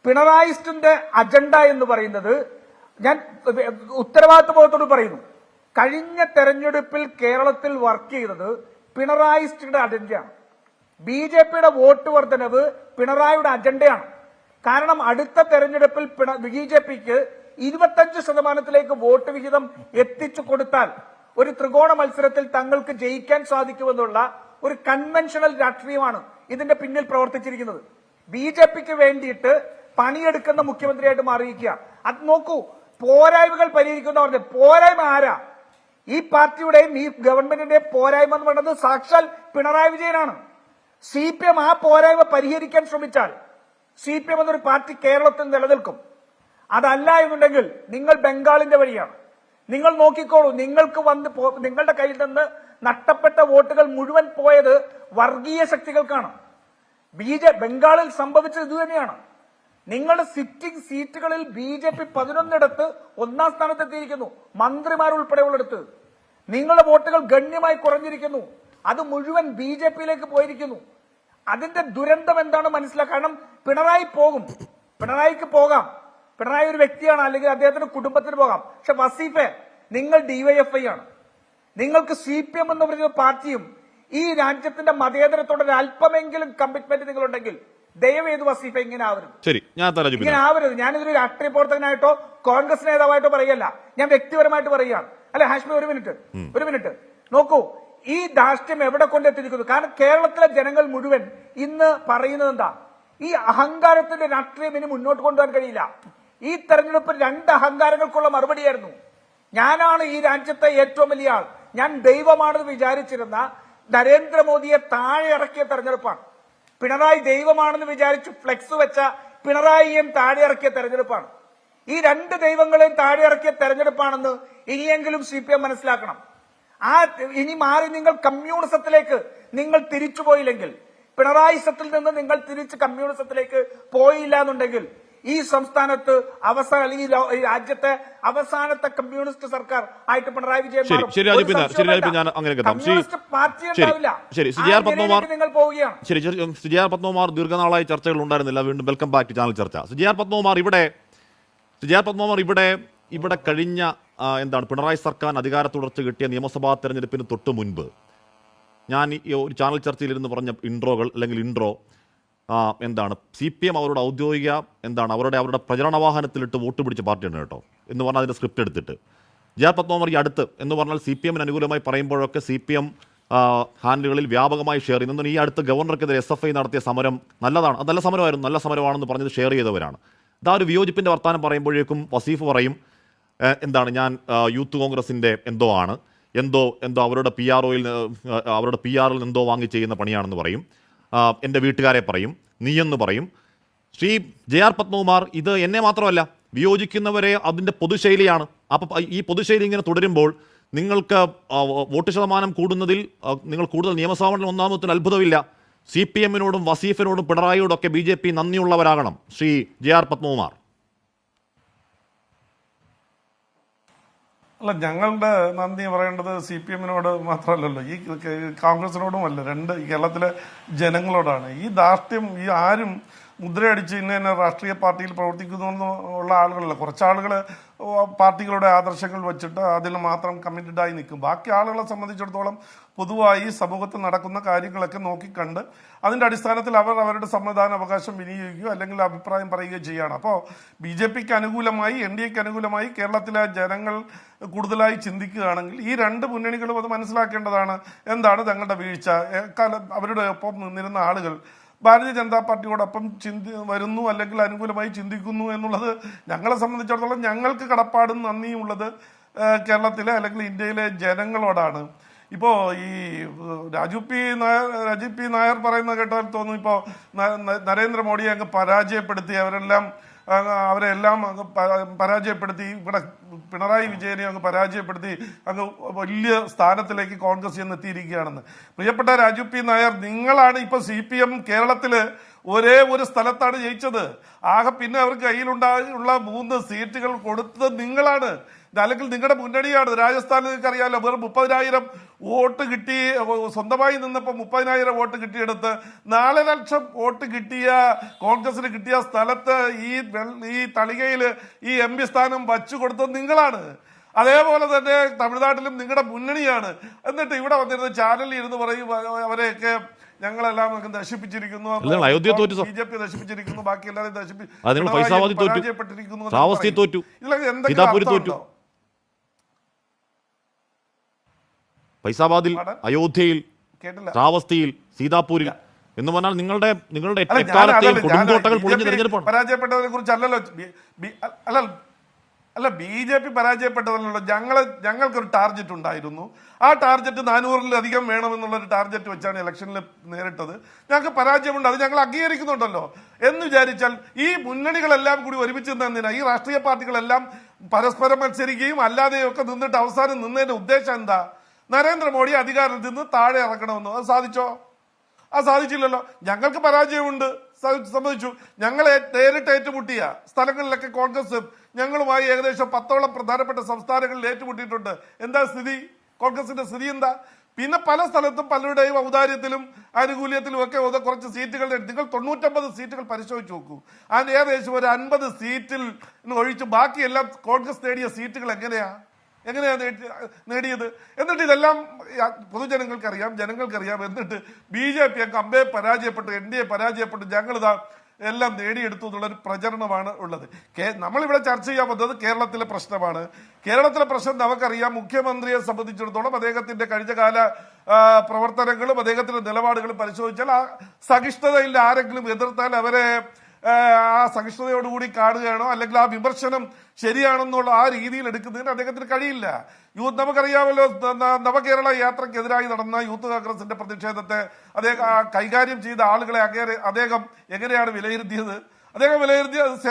Speaker 4: പിണറായിസ്റ്റിന്റെ അജണ്ട എന്ന് പറയുന്നത്, ഞാൻ ഉത്തരവാദിത്വബോധത്തോട് പറയുന്നു, കഴിഞ്ഞ തെരഞ്ഞെടുപ്പിൽ കേരളത്തിൽ വർക്ക് ചെയ്തത് പിണറായിസ്റ്റിന്റെ അജണ്ടയാണ്. BJPയുടെ വോട്ട് വർധനവ് പിണറായിയുടെ അജണ്ടയാണ്. കാരണം അടുത്ത തെരഞ്ഞെടുപ്പിൽ BJPക്ക് 25% വോട്ട് വിഹിതം എത്തിച്ചു കൊടുത്താൽ ഒരു ത്രികോണ മത്സരത്തിൽ തങ്ങൾക്ക് ജയിക്കാൻ സാധിക്കുമെന്നുള്ള ഒരു കൺവെൻഷണൽ രാഷ്ട്രീയമാണ് ഇതിന്റെ പിന്നിൽ പ്രവർത്തിച്ചിരിക്കുന്നത്. BJPക്ക് വേണ്ടിയിട്ട് പണിയെടുക്കുന്ന മുഖ്യമന്ത്രിയായിട്ട് മാറിയിരിക്കുക. അത് നോക്കൂ, പോരായ്മകൾ പരിഹരിക്കുന്ന പറഞ്ഞ പോരായ്മ ആരാ? ഈ പാർട്ടിയുടെയും ഈ ഗവൺമെന്റിന്റെയും പോരായ്മ എന്ന് പറയുന്നത് സാക്ഷാൽ പിണറായി വിജയനാണ്. CPM ആ പോരായ്മ പരിഹരിക്കാൻ ശ്രമിച്ചാൽ CPM എന്നൊരു പാർട്ടി കേരളത്തിൽ നിലനിൽക്കും. അതല്ല എന്നുണ്ടെങ്കിൽ നിങ്ങൾ ബംഗാളിന്റെ വഴിയാണ്. നിങ്ങൾ നോക്കിക്കോളൂ, നിങ്ങളുടെ കയ്യിൽ നിന്ന് നഷ്ടപ്പെട്ട വോട്ടുകൾ മുഴുവൻ പോയത് വർഗീയ ശക്തികൾക്കാണ്. ബംഗാളിൽ സംഭവിച്ചത് ഇതുതന്നെയാണ്. നിങ്ങളുടെ സിറ്റിംഗ് സീറ്റുകളിൽ BJP 11 ഒന്നാം സ്ഥാനത്തെത്തിയിരിക്കുന്നു, മന്ത്രിമാരുൾപ്പെടെയുള്ളിടത്ത്. നിങ്ങളുടെ വോട്ടുകൾ ഗണ്യമായി കുറഞ്ഞിരിക്കുന്നു. അത് മുഴുവൻ BJPയിലേക്ക് പോയിരിക്കുന്നു. അതിന്റെ ദുരന്തം എന്താണ് മനസ്സിലാക്കുക. കാരണം പിണറായിക്ക് പോകാം, പിണറായി ഒരു വ്യക്തിയാണ്, അല്ലെങ്കിൽ അദ്ദേഹത്തിന്റെ കുടുംബത്തിന് പോകാം. പക്ഷെ വസീഫെ, നിങ്ങൾ DYFI ആണ്. നിങ്ങൾക്ക് CPM എന്ന് പറയുന്ന പാർട്ടിയും ഈ രാജ്യത്തിന്റെ മതേതരത്തോടെ അല്പമെങ്കിലും കമ്മിറ്റ്മെന്റ് നിങ്ങളുണ്ടെങ്കിൽ ദയവേത് വസീഫ ഇങ്ങനെ ആവരുത്. ഞാനിതൊരു രാഷ്ട്രീയ പ്രവർത്തകനായിട്ടോ കോൺഗ്രസ് നേതാവായിട്ടോ പറയല്ല, ഞാൻ വ്യക്തിപരമായിട്ട് പറയുകയാണ്. അല്ലെ ഹാഷ്മി, ഒരു മിനിറ്റ് നോക്കൂ, ഈ ധാർഷ്ട്യം എവിടെ കൊണ്ടെത്തിയിരിക്കുന്നു. കാരണം കേരളത്തിലെ ജനങ്ങൾ മുഴുവൻ ഇന്ന് പറയുന്നത് എന്താ? ഈ അഹങ്കാരത്തിന്റെ രാഷ്ട്രീയം ഇനി മുന്നോട്ട് കൊണ്ടുപോകാൻ കഴിയില്ല. ഈ തെരഞ്ഞെടുപ്പിൽ 2 അഹങ്കാരങ്ങൾക്കുള്ള മറുപടിയായിരുന്നു. ഞാനാണ് ഈ രാജ്യത്തെ ഏറ്റവും വലിയ ആൾ, ഞാൻ ദൈവമാണെന്ന് വിചാരിച്ചിരുന്ന നരേന്ദ്രമോദിയെ താഴെ ഇറക്കിയ തെരഞ്ഞെടുപ്പാണ്. പിണറായി ദൈവമാണെന്ന് വിചാരിച്ച് ഫ്ലെക്സ് വെച്ച പിണറായിയെയും താഴെ ഇറക്കിയ തെരഞ്ഞെടുപ്പാണ്. ഈ 2 ദൈവങ്ങളെയും താഴെ ഇറക്കിയ തെരഞ്ഞെടുപ്പാണെന്ന് ഇനിയെങ്കിലും CPM മനസ്സിലാക്കണം. ഇനി മാറി നിങ്ങൾ കമ്മ്യൂണിസത്തിലേക്ക് നിങ്ങൾ തിരിച്ചുപോയില്ലെങ്കിൽ, പിണറായിസത്തിൽ നിന്ന് നിങ്ങൾ തിരിച്ച് കമ്മ്യൂണിസത്തിലേക്ക് പോയില്ല എന്നുണ്ടെങ്കിൽ ഈ സംസ്ഥാനത്ത് ഈ രാജ്യത്തെ അവസാനത്തെ കമ്മ്യൂണിസ്റ്റ് സർക്കാർ ആയിട്ട് പിണറായി വിജയൻ നിങ്ങൾ പോവുകയാണ്.
Speaker 1: സുജിയാർ പത്മകുമാർ ദീർഘനാളായി ചർച്ചകൾ ഉണ്ടായിരുന്നില്ല. വീണ്ടും വെൽക്കം ബാക്ക് ടു ചാനൽ ചർച്ച. സുജിയാർ പത്മകുമാർ ഇവിടെ കഴിഞ്ഞ പിണറായി സർക്കാർ അധികാര തുടർച്ച കിട്ടിയ നിയമസഭാ തെരഞ്ഞെടുപ്പിന് തൊട്ട് മുൻപ് ഞാൻ ഈ ഒരു ചാനൽ ചർച്ചയിലിരുന്ന് പറഞ്ഞ ഇൻട്രോ CPM അവരുടെ ഔദ്യോഗിക അവരുടെ പ്രചരണ വാഹനത്തിലിട്ട് വോട്ട് പിടിച്ച പാർട്ടിയാണ് കേട്ടോ എന്ന് പറഞ്ഞാൽ അതിൻ്റെ സ്ക്രിപ്റ്റ് എടുത്തിട്ട് ജെ ആർ പത്മകുമാർ ഈ അടുത്ത് എന്ന് പറഞ്ഞാൽ CPM അനുകൂലമായി പറയുമ്പോഴൊക്കെ CPM ഹാൻഡിലുകളിൽ വ്യാപകമായി ഷെയർ ചെയ്യുന്നു. ഈ അടുത്ത് ഗവർണർക്കെതിരെ SFI നടത്തിയ സമരം നല്ലതാണ്, അത് നല്ല സമരമാണെന്ന് പറഞ്ഞത് ഷെയർ ചെയ്തവരാണ്. ഇതാ ഒരു വിയോജിപ്പിൻ്റെ വർത്തമാനം പറയുമ്പോഴേക്കും വസീഫ് പറയും ഞാൻ യൂത്ത് കോൺഗ്രസിൻ്റെ എന്തോ അവരുടെ PR-ൽ എന്തോ വാങ്ങി ചെയ്യുന്ന പണിയാണെന്ന് പറയും. എൻ്റെ വീട്ടുകാരെ പറയും, നീയെന്ന് പറയും. ശ്രീ ജെ ആർ പത്മകുമാർ, ഇത് എന്നെ മാത്രമല്ല വിയോജിക്കുന്നവരെ അതിൻ്റെ പൊതുശൈലിയാണ്. അപ്പം ഈ പൊതുശൈലി ഇങ്ങനെ തുടരുമ്പോൾ നിങ്ങൾക്ക് വോട്ട് ശതമാനം കൂടുന്നതിൽ നിങ്ങൾ കൂടുതൽ നിയമസഭാ മണ്ഡലം ഒന്നാമത്തിന് അത്ഭുതമില്ല. CPM-നോടും വസീഫിനോടും പിണറായിയോടൊക്കെ BJP നന്ദിയുള്ളവരാകണം ശ്രീ ജെ ആർ പത്മകുമാർ.
Speaker 5: അല്ല, ഞങ്ങളുടെ നന്ദി പറയേണ്ടത് CPM-നോട് മാത്രമല്ലല്ലോ, ഈ കോൺഗ്രസിനോടുമല്ല, കേരളത്തിലെ ജനങ്ങളോടാണ്. ഈ ധാർഷ്ട്യം ആരും മുദ്രയടിച്ച് ഇന്ന രാഷ്ട്രീയ പാർട്ടിയിൽ പ്രവർത്തിക്കുന്നു ഉള്ള ആളുകളല്ല. കുറച്ചാളുകൾ പാർട്ടികളുടെ ആദർശങ്ങൾ വെച്ചിട്ട് അതിൽ മാത്രം കമ്മിറ്റഡായി നിൽക്കും. ബാക്കി ആളുകളെ സംബന്ധിച്ചിടത്തോളം പൊതുവായി സമൂഹത്തിൽ നടക്കുന്ന കാര്യങ്ങളൊക്കെ നോക്കിക്കണ്ട് അതിൻ്റെ അടിസ്ഥാനത്തിൽ അവരുടെ സമ്മതിദാന അവകാശം വിനിയോഗിക്കുകയോ അല്ലെങ്കിൽ അഭിപ്രായം പറയുകയോ ചെയ്യുകയാണ്. അപ്പോൾ BJPക്ക് അനുകൂലമായി NDAക്ക് അനുകൂലമായി കേരളത്തിലെ ജനങ്ങൾ കൂടുതലായി ചിന്തിക്കുകയാണെങ്കിൽ ഈ 2 മുന്നണികളും അത് മനസ്സിലാക്കേണ്ടതാണ്. എന്താണ് തങ്ങളുടെ വീഴ്ച? അവരുടെ ഒപ്പം നിന്നിരുന്ന ആളുകൾ ഭാരതീയ ജനതാ പാർട്ടിയോടൊപ്പം വരുന്നു അല്ലെങ്കിൽ അനുകൂലമായി ചിന്തിക്കുന്നു എന്നുള്ളത് ഞങ്ങളെ സംബന്ധിച്ചിടത്തോളം ഞങ്ങൾക്ക് കടപ്പാടും നന്ദിയും ഉള്ളത് കേരളത്തിലെ അല്ലെങ്കിൽ ഇന്ത്യയിലെ ജനങ്ങളോടാണ്. ഇപ്പോൾ ഈ രാജു പി നായർ പറയുന്നത് കേട്ടാൽ തോന്നുന്നു ഇപ്പോൾ നരേന്ദ്രമോദിയെ അങ്ങ് പരാജയപ്പെടുത്തി അവരെല്ലാം അങ്ങ് പരാജയപ്പെടുത്തി, ഇവിടെ പിണറായി വിജയനെ അങ്ങ് പരാജയപ്പെടുത്തി അങ്ങ് വലിയ സ്ഥാനത്തിലേക്ക് കോൺഗ്രസ് എത്തിയിരിക്കുകയാണെന്ന്. പ്രിയപ്പെട്ട രാജു പി നായർ, നിങ്ങളാണ് ഇപ്പോൾ CPM കേരളത്തില് ഒരേ ഒരു സ്ഥലത്താണ് ജയിച്ചത്. ആകെ പിന്നെ അവർക്ക് കയ്യിലുണ്ടായുള്ള 3 സീറ്റുകൾ കൊടുത്തത് നിങ്ങളാണ്, അല്ലെങ്കിൽ നിങ്ങളുടെ മുന്നണിയാണ്. രാജസ്ഥാനിൽ നിങ്ങൾക്ക് അറിയാമല്ലോ, വെറും 30,000 വോട്ട് കിട്ടി, സ്വന്തമായി നിന്നപ്പോൾ 30,000 വോട്ട് കിട്ടിയെടുത്ത് 4 ലക്ഷം വോട്ട് കിട്ടിയ കോൺഗ്രസിന് കിട്ടിയ സ്ഥലത്ത് ഈ തളികയിൽ ഈ MP സ്ഥാനം വച്ചു കൊടുത്തത് നിങ്ങളാണ്. അതേപോലെ തന്നെ തമിഴ്നാട്ടിലും നിങ്ങളുടെ മുന്നണിയാണ്. എന്നിട്ട് ഇവിടെ വന്നിരുന്ന ചാനലിൽ ഇരുന്ന് പറയും അവരെയൊക്കെ ഞങ്ങളെല്ലാം നശിപ്പിച്ചിരിക്കുന്നു, BJP നശിപ്പിച്ചിരിക്കുന്നു, ബാക്കി എല്ലാവരും പരാജയപ്പെട്ടിരിക്കുന്നു.
Speaker 1: ഫൈസാബാദിൽ, അയോധ്യയിൽ, ശ്രാവസ്തിയിൽ, സീതാപൂരിൽ എന്ന് പറഞ്ഞാൽ നിങ്ങളുടെ കൊടുങ്കോട്ടകൾ പൊളിഞ്ഞ തെരഞ്ഞെടുപ്പാണ്.
Speaker 5: പരാജയപ്പെട്ടതിനെ കുറിച്ചല്ലല്ലോ, അല്ല BJP പരാജയപ്പെട്ടതല്ലോ. ഞങ്ങൾക്കൊരു ടാർഗറ്റ് ഉണ്ടായിരുന്നു. ആ ടാർഗറ്റ് 400-ലധികം വേണമെന്നുള്ളൊരു ടാർഗറ്റ് വെച്ചാണ് ഇലക്ഷനിൽ നേരിട്ടത്. ഞങ്ങൾക്ക് പരാജയമുണ്ട്, അത് ഞങ്ങൾ അംഗീകരിക്കുന്നുണ്ടല്ലോ. എന്ന് വിചാരിച്ചാൽ ഈ മുന്നണികളെല്ലാം കൂടി ഒരുമിച്ച് നിന്നതിനാ ഈ രാഷ്ട്രീയ പാർട്ടികളെല്ലാം പരസ്പരം മത്സരിക്കുകയും അല്ലാതെയും ഒക്കെ നിന്നിട്ട് അവസാനം നിന്നതിന്റെ ഉദ്ദേശം എന്താ? നരേന്ദ്രമോദി അധികാരത്തിൽ നിന്ന് താഴെ ഇറക്കണമെന്നോ? അത് സാധിച്ചോ? അത് സാധിച്ചില്ലല്ലോ. ഞങ്ങൾക്ക് പരാജയമുണ്ട്, സംഭവിച്ചു. ഞങ്ങളെ നേരിട്ട് ഏറ്റുമുട്ടിയ സ്ഥലങ്ങളിലൊക്കെ കോൺഗ്രസ് ഞങ്ങളുമായി ഏകദേശം 10ഓളം പ്രധാനപ്പെട്ട സംസ്ഥാനങ്ങളിൽ ഏറ്റുമുട്ടിയിട്ടുണ്ട്. എന്താ സ്ഥിതി? കോൺഗ്രസിന്റെ സ്ഥിതി എന്താ? പിന്നെ പല സ്ഥലത്തും പലരുടെയും ഔദാര്യത്തിലും ആനുകൂല്യത്തിലും ഒക്കെ കുറച്ച് സീറ്റുകൾ നിങ്ങൾ 99 സീറ്റുകൾ പരിശോധിച്ച് നോക്കൂ. അതിന് ഏകദേശം ഒരു 50 സീറ്റിൽ ഒഴിച്ച് ബാക്കിയെല്ലാം കോൺഗ്രസ് നേടിയ സീറ്റുകൾ എങ്ങനെയാ നേടിയത്? എന്നിട്ട് ഇതെല്ലാം പൊതുജനങ്ങൾക്കറിയാം, ജനങ്ങൾക്കറിയാം. എന്നിട്ട് BJP അമ്പേ പരാജയപ്പെട്ടു, NDA പരാജയപ്പെട്ടു, ഞങ്ങളിതാ എല്ലാം നേടിയെടുത്തു എന്നുള്ളൊരു പ്രചരണമാണ് ഉള്ളത്. നമ്മളിവിടെ ചർച്ച ചെയ്യാൻ വന്നത് കേരളത്തിലെ പ്രശ്നമാണ്. കേരളത്തിലെ പ്രശ്നം നമുക്കറിയാം. മുഖ്യമന്ത്രിയെ സംബന്ധിച്ചിടത്തോളം അദ്ദേഹത്തിന്റെ കഴിഞ്ഞകാല പ്രവർത്തനങ്ങളും അദ്ദേഹത്തിന്റെ നിലപാടുകളും പരിശോധിച്ചാൽ ആ സഹിഷ്ണുതയിൽ ആരെങ്കിലും എതിർത്താൽ അവരെ ആ സഹിഷ്ണുതയോടുകൂടി കാണുകയാണോ അല്ലെങ്കിൽ ആ വിമർശനം ശരിയാണെന്നുള്ള ആ രീതിയിൽ എടുക്കുന്നതിന് അദ്ദേഹത്തിന് കഴിയില്ല. നമുക്കറിയാമല്ലോ, നവകേരള യാത്രക്കെതിരായി നടന്ന യൂത്ത് കോൺഗ്രസിന്റെ പ്രതിഷേധത്തെ അദ്ദേഹം കൈകാര്യം ചെയ്ത ആളുകളെ അദ്ദേഹം എങ്ങനെയാണ് വിലയിരുത്തിയത്? അദ്ദേഹം വിലയിരുത്തിയത്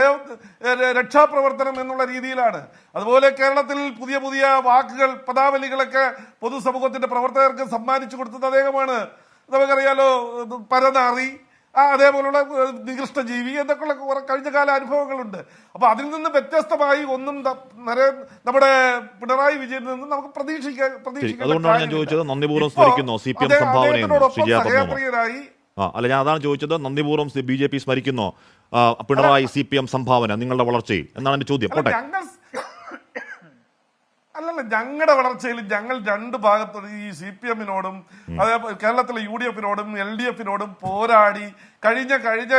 Speaker 5: രക്ഷാപ്രവർത്തനം എന്നുള്ള രീതിയിലാണ്. അതുപോലെ കേരളത്തിൽ പുതിയ പുതിയ വാക്കുകൾ, പദാവലികളൊക്കെ പൊതുസമൂഹത്തിന്റെ പ്രവർത്തകർക്ക് സമ്മാനിച്ചു കൊടുത്തത് അദ്ദേഹമാണ്. നമുക്കറിയാലോ, പരനാറി, അതേപോലുള്ള നികൃഷ്ട ജീവി എന്നൊക്കെയുള്ള കഴിഞ്ഞകാല അനുഭവങ്ങളുണ്ട്. അപ്പൊ അതിൽ നിന്ന് വ്യത്യസ്തമായി ഒന്നും നമ്മുടെ പിണറായി വിജയനിൽ നിന്ന് നമുക്ക് പ്രതീക്ഷിക്കാൻ.
Speaker 1: അതുകൊണ്ടാണ് ഞാൻ ചോദിച്ചത്, നന്ദിപൂർവ്വം സ്മരിക്കുന്നു CPM സംഭാവനയായി. അല്ല, ഞാൻ അതാണ് ചോദിച്ചത്, നന്ദിപൂർവ്വം BJP സ്മരിക്കുന്നു പിണറായി CPM സംഭാവന നിങ്ങളുടെ വളർച്ചയിൽ എന്നാണ് എന്റെ ചോദ്യം.
Speaker 5: അല്ലല്ല, ഞങ്ങളുടെ വളർച്ചയിൽ ഞങ്ങൾ 2 ഭാഗത്തോട് ഈ CPM-നോടും അതേപോലെ കേരളത്തിലെ UDF-നോടും LDF-നോടും പോരാടി കഴിഞ്ഞ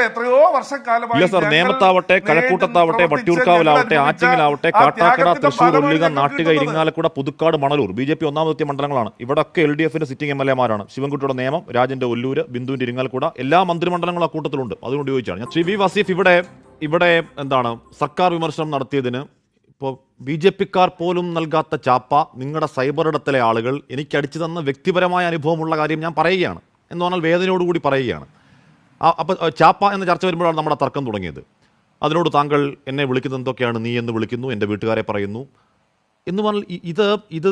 Speaker 5: എത്രയോ വർഷക്കാലമായി.
Speaker 1: നേമത്താവട്ടെ, കഴക്കൂട്ടത്താവട്ടെ, വട്ടിയൂർക്കാവിലാവട്ടെ, ആറ്റിങ്ങലാവട്ടെ, കാട്ടാക്കട, തൃശൂർ, ഒള്ളിക, നാട്ടിക, ഇരിങ്ങാലക്കുട, പുതുക്കാട്, മണലൂർ BJP ഒന്നാമതെത്തിയ മണ്ഡലങ്ങളാണ്. ഇവിടൊക്കെ LDF-ന്റെ സിറ്റിംഗ് MLA-മാരാണ്. ശിവൻകുട്ടിയുടെ നേമം, രാജന്റെ ഒല്ലൂര്, ബിന്ദുവിന്റെ ഇരിങ്ങാലക്കുട, എല്ലാ മന്ത്രിമണ്ഡലങ്ങളും ആ കൂട്ടത്തിലുണ്ട്. അതുകൊണ്ട് ചോദിച്ചാണ് ഞാൻ. ശ്രീ വസീഫ്, ഇവിടെ എന്താണ് സർക്കാർ വിമർശനം നടത്തിയതിന് ഇപ്പോൾ BJP-ക്കാർ പോലും നൽകാത്ത ചാപ്പ നിങ്ങളുടെ സൈബർ ഇടത്തിലെ ആളുകൾ എനിക്ക് അടിച്ചു തന്ന വ്യക്തിപരമായ അനുഭവമുള്ള കാര്യം ഞാൻ പറയുകയാണ്. എന്ന് പറഞ്ഞാൽ വേദനയോടുകൂടി പറയുകയാണ്. അപ്പോൾ ചാപ്പ എന്ന ചർച്ച വരുമ്പോഴാണ് നമ്മുടെ തർക്കം തുടങ്ങിയത്. അതിനോട് താങ്കൾ എന്നെ വിളിക്കുന്നത് എന്തൊക്കെയാണ്? നീ എന്ന് വിളിക്കുന്നു, എൻ്റെ വീട്ടുകാരെ പറയുന്നു എന്ന് പറഞ്ഞാൽ ഇത്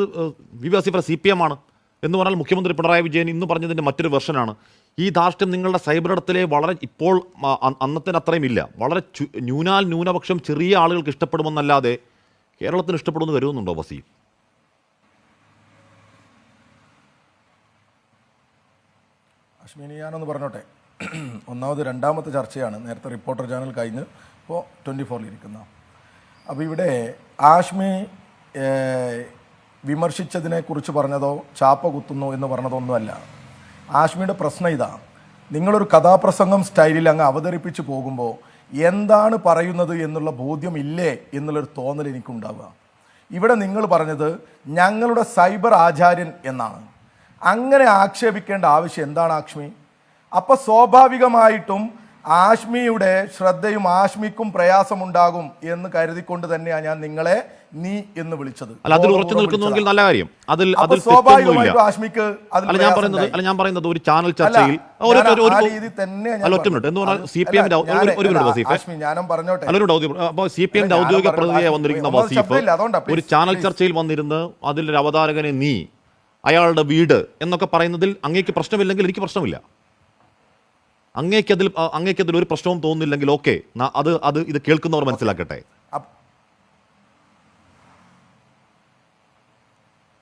Speaker 1: വസീഫ CPM ആണ് എന്ന് പറഞ്ഞാൽ മുഖ്യമന്ത്രി പിണറായി വിജയൻ ഇന്ന് പറഞ്ഞതിൻ്റെ മറ്റൊരു വെർഷനാണ്. ഈ ധാർഷ്ട്യം നിങ്ങളുടെ സൈബർ ഇടത്തിലെ വളരെ ഇപ്പോൾ അന്നത്തിന് അത്രയും ഇല്ല, വളരെ ന്യൂനപക്ഷം ചെറിയ ആളുകൾക്ക് ഇഷ്ടപ്പെടുമെന്നല്ലാതെ കേരളത്തിന് ഇഷ്ടപ്പെടുമെന്ന് കരുതുന്നുണ്ടോ വസീഫ്?
Speaker 3: അശ്മിനി, ഞാനൊന്ന് പറഞ്ഞോട്ടെ. ഒന്നാമത് രണ്ടാമത്തെ ചർച്ചയാണ്. നേരത്തെ റിപ്പോർട്ടർ ചാനൽ കഴിഞ്ഞ് ഇപ്പോൾ 24-ൽ ഇരിക്കുന്ന. അപ്പോൾ ഇവിടെ ആഷ്മി വിമർശിച്ചതിനെ കുറിച്ച് പറഞ്ഞതോ ചാപ്പ കുത്തുന്നു എന്ന് പറഞ്ഞതോ ഒന്നുമല്ല. ആഷ്മിയുടെ പ്രശ്നം ഇതാ, നിങ്ങളൊരു കഥാപ്രസംഗം സ്റ്റൈലിൽ അങ്ങ് അവതരിപ്പിച്ച് പോകുമ്പോൾ എന്താണ് പറയുന്നത് എന്നുള്ള ബോധ്യമില്ലേ എന്നുള്ളൊരു തോന്നൽ എനിക്കുണ്ടാവുക. ഇവിടെ നിങ്ങൾ പറഞ്ഞത് ഞങ്ങളുടെ സൈബർ ആചാര്യൻ എന്നാണ്. അങ്ങനെ ആക്ഷേപിക്കേണ്ട ആവശ്യം എന്താണ് ആഷ്മി? അപ്പൊ സ്വാഭാവികമായിട്ടും ആഷ്മിയുടെ ശ്രദ്ധയും ആഷ്മിക്കും പ്രയാസമുണ്ടാകും എന്ന് കരുതിക്കൊണ്ട് തന്നെയാണ് ഞാൻ നിങ്ങളെ നീ എന്ന് വിളിച്ചത്.
Speaker 1: അല്ല, അതിൽ ഉറച്ചു നിൽക്കുന്നുവെങ്കിൽ നല്ല കാര്യം. അതിൽ
Speaker 3: അപ്പൊ
Speaker 1: തെറ്റൊന്നുമില്ല.
Speaker 3: സ്വാഭാവികമായിട്ടും ആഷ്മിക്ക് അതിൽ
Speaker 1: അല്ല, ഞാൻ പറയുന്നത് ഒരു ചാനൽ ചർച്ചയിൽ ഒറ്റ മിനിറ്റ് എന്ന് പറഞ്ഞാൽ CPM-ന്റെ ഒരു മിനിറ്റ് വസീഫെ,
Speaker 3: ആഷ്മി ഞാനും പറഞ്ഞോട്ടെ.
Speaker 1: അപ്പോൾ CPM-ന്റെ ഔദ്യോഗിക പ്രതിനിധിയായി വന്നിരിക്കുന്ന വസീഫ് ഒരു ചാനൽ ചർച്ചയിൽ വന്നിരുന്ന് അതിലൊരു അവതാരകനെ നീ, അയാളുടെ വീട് എന്നൊക്കെ പറയുന്നതിൽ അങ്ങേക്ക് പ്രശ്നമില്ലെങ്കിൽ എനിക്ക് പ്രശ്നമില്ല. അങ്ങേക്കതിൽ ഒരു പ്രശ്നവും തോന്നുന്നില്ലെങ്കിൽ ഓക്കെ, അത് ഇത് കേൾക്കുന്നവർ മനസ്സിലാക്കട്ടെ.